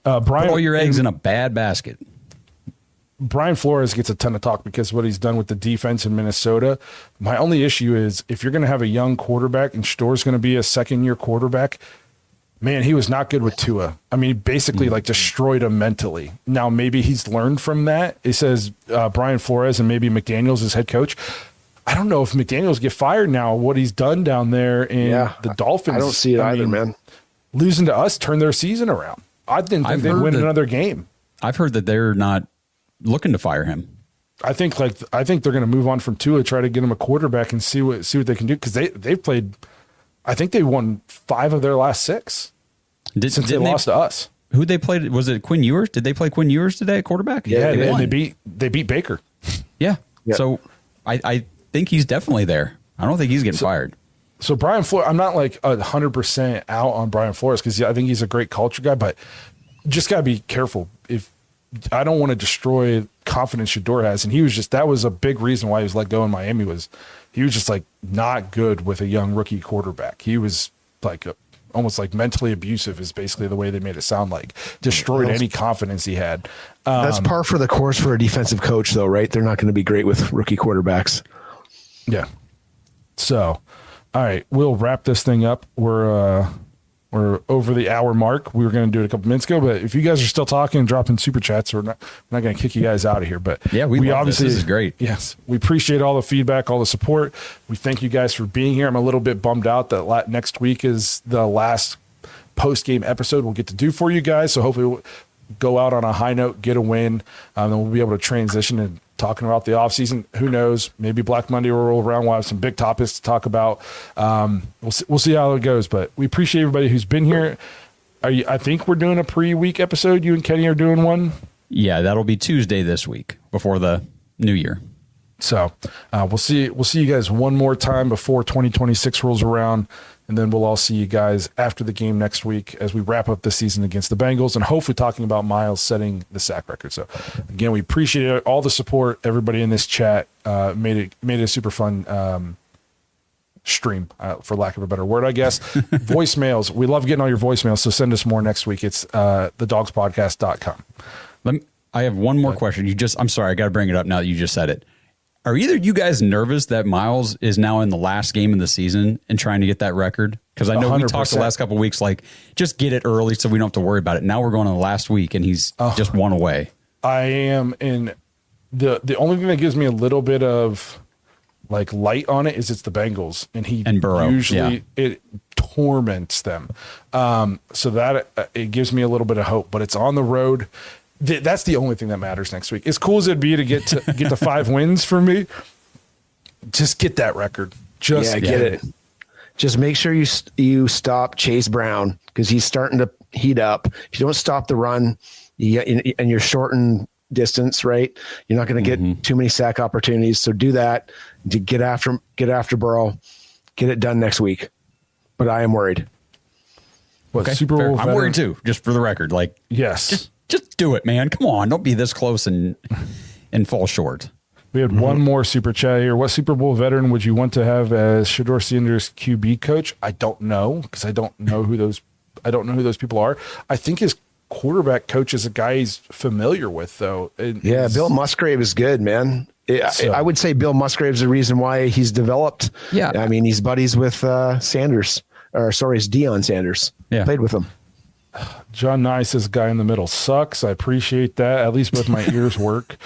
Brian, put all your eggs in a bad basket. Brian Flores gets a ton of talk because of what he's done with the defense in Minnesota. My only issue is if you're going to have a young quarterback and Shador's going to be a second-year quarterback, man, he was not good with Tua. I mean, basically like destroyed him mentally. Now, maybe he's learned from that. It says Brian Flores and maybe McDaniels as head coach. I don't know if McDaniels get fired now, what he's done down there in the Dolphins. I don't see it either, man. Losing to us turned their season around. I didn't think they'd win another game. I've heard that they're not looking to fire him. I think they're going to move on from Tua, try to get him a quarterback and see what they can do, because they've played. I think they won 5 of their last 6 since they lost to us. Who they played? Was it Quinn Ewers? Did they play Quinn Ewers today at quarterback? Yeah, and they beat Baker. Yeah. So I think he's definitely there. I don't think he's getting fired. So Brian Flores, I'm not like 100% out on Brian Flores because I think he's a great culture guy, but just got to be careful. If I don't want to destroy confidence Shador has, and that was a big reason why he was let go in Miami, was he was just like not good with a young rookie quarterback. He was like almost like mentally abusive is basically the way they made it sound like. Destroyed any confidence he had. That's par for the course for a defensive coach though, right? They're not going to be great with rookie quarterbacks. Yeah. So, all right, we'll wrap this thing up. We're over the hour mark. We were going to do it a couple minutes ago, but if you guys are still talking and dropping super chats, we're not going to kick you guys out of here. But yeah, we obviously this is great. Yes, we appreciate all the feedback, all the support. We thank you guys for being here. I'm a little bit bummed out that next week is the last post game episode we'll get to do for you guys. So hopefully we'll go out on a high note, get a win, and then we'll be able to transition and talking about the offseason. Who knows? Maybe Black Monday will roll around. We'll have some big topics to talk about. We'll see how it goes, but we appreciate everybody who's been here. I think we're doing a pre-week episode. You and Kenny are doing one. Yeah, that'll be Tuesday this week before the new year. So we'll see you guys one more time before 2026 rolls around. And then we'll all see you guys after the game next week as we wrap up the season against the Bengals and hopefully talking about Miles setting the sack record. So again, we appreciate all the support. Everybody in this chat made it a super fun stream, for lack of a better word, I guess. Voicemails. We love getting all your voicemails. So send us more next week. It's thedogspodcast.com. I have one more question. I'm sorry, I got to bring it up now that you just said it. Are either you guys nervous that Miles is now in the last game of the season and trying to get that record? Because I know 100%. We talked the last couple of weeks, like, just get it early so we don't have to worry about it. Now we're going on the last week, and he's just one away. I am in the only thing that gives me a little bit of like light on it is it's the Bengals, and Burrow. Usually it torments them. So that it gives me a little bit of hope, but it's on the road. That's the only thing that matters next week. As cool as it'd be to get to 5 wins for me, just get that record. Just get it. Just make sure you stop Chase Brown because he's starting to heat up. If you don't stop the run, and you're shortened distance, right, you're not going to get too many sack opportunities. So do that. To get after Burrow, get it done next week. But I am worried. Okay, Super Bowl I'm worried too. Just for the record, like yes. Just do it, man. Come on. Don't be this close and fall short. We had one more super chat here. What Super Bowl veteran would you want to have as Shador Sanders QB coach? I don't know because I don't know who those people are. I think his quarterback coach is a guy he's familiar with, though. Bill Musgrave is good, man. I would say Bill Musgrave is the reason why he's developed. Yeah. I mean, he's buddies with Sanders. It's Deion Sanders. Yeah. Played with him. John Nye says guy in the middle sucks. I appreciate that. At least both my ears work.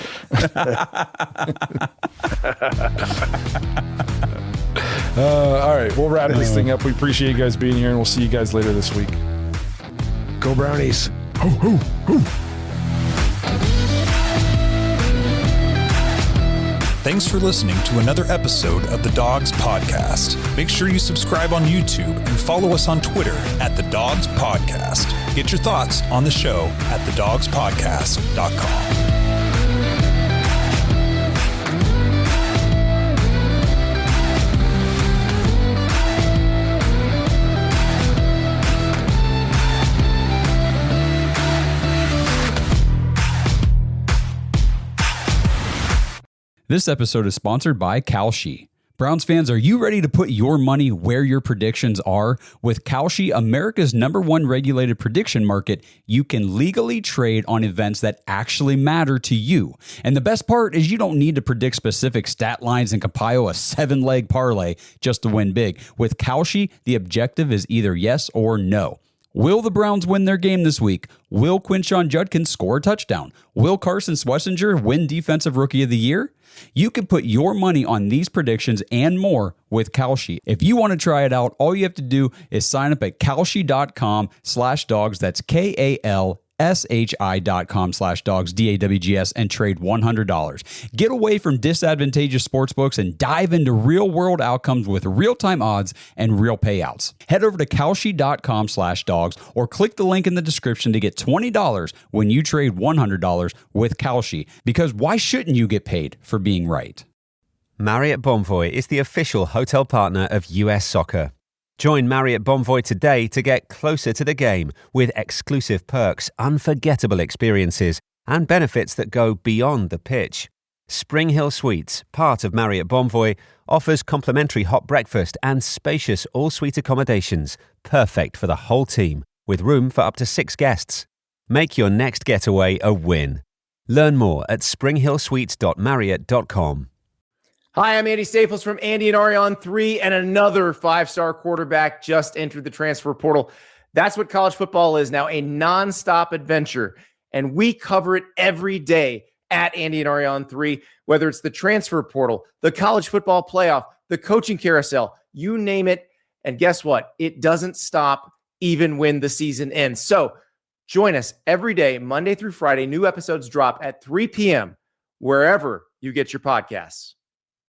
All right, we'll wrap this thing up. We appreciate you guys being here, and we'll see you guys later this week. Go Brownies. Ho, ho, ho. Thanks for listening to another episode of the Dogs Podcast. Make sure you subscribe on YouTube and follow us on Twitter at the Dogs Podcast. Get your thoughts on the show at thedogspodcast.com. This episode is sponsored by Kalshi. Browns fans, are you ready to put your money where your predictions are? With Kalshi, America's #1 regulated prediction market, you can legally trade on events that actually matter to you. And the best part is you don't need to predict specific stat lines and compile a 7-leg parlay just to win big. With Kalshi, the objective is either yes or no. Will the Browns win their game this week? Will Quinshon Judkins score a touchdown? Will Carson Schlesinger win Defensive Rookie of the Year? You can put your money on these predictions and more with Kalshi. If you want to try it out, all you have to do is sign up at kalshi.com/dogs. That's KALSHI.com/dogs, DAWGS, and trade $100. Get away from disadvantageous sportsbooks and dive into real-world outcomes with real-time odds and real payouts. Head over to kalshi.com/dogs or click the link in the description to get $20 when you trade $100 with Kalshi. Because why shouldn't you get paid for being right? Marriott Bonvoy is the official hotel partner of US Soccer. Join Marriott Bonvoy today to get closer to the game with exclusive perks, unforgettable experiences, and benefits that go beyond the pitch. Spring Hill Suites, part of Marriott Bonvoy, offers complimentary hot breakfast and spacious all-suite accommodations, perfect for the whole team, with room for up to 6 guests. Make your next getaway a win. Learn more at springhillsuites.marriott.com. Hi, I'm Andy Staples from Andy and Ari on 3, and another 5-star quarterback just entered the transfer portal. That's what college football is now, a nonstop adventure, and we cover it every day at Andy and Ari on 3, whether it's the transfer portal, the college football playoff, the coaching carousel, you name it, and guess what? It doesn't stop even when the season ends. So join us every day, Monday through Friday. New episodes drop at 3 p.m. wherever you get your podcasts.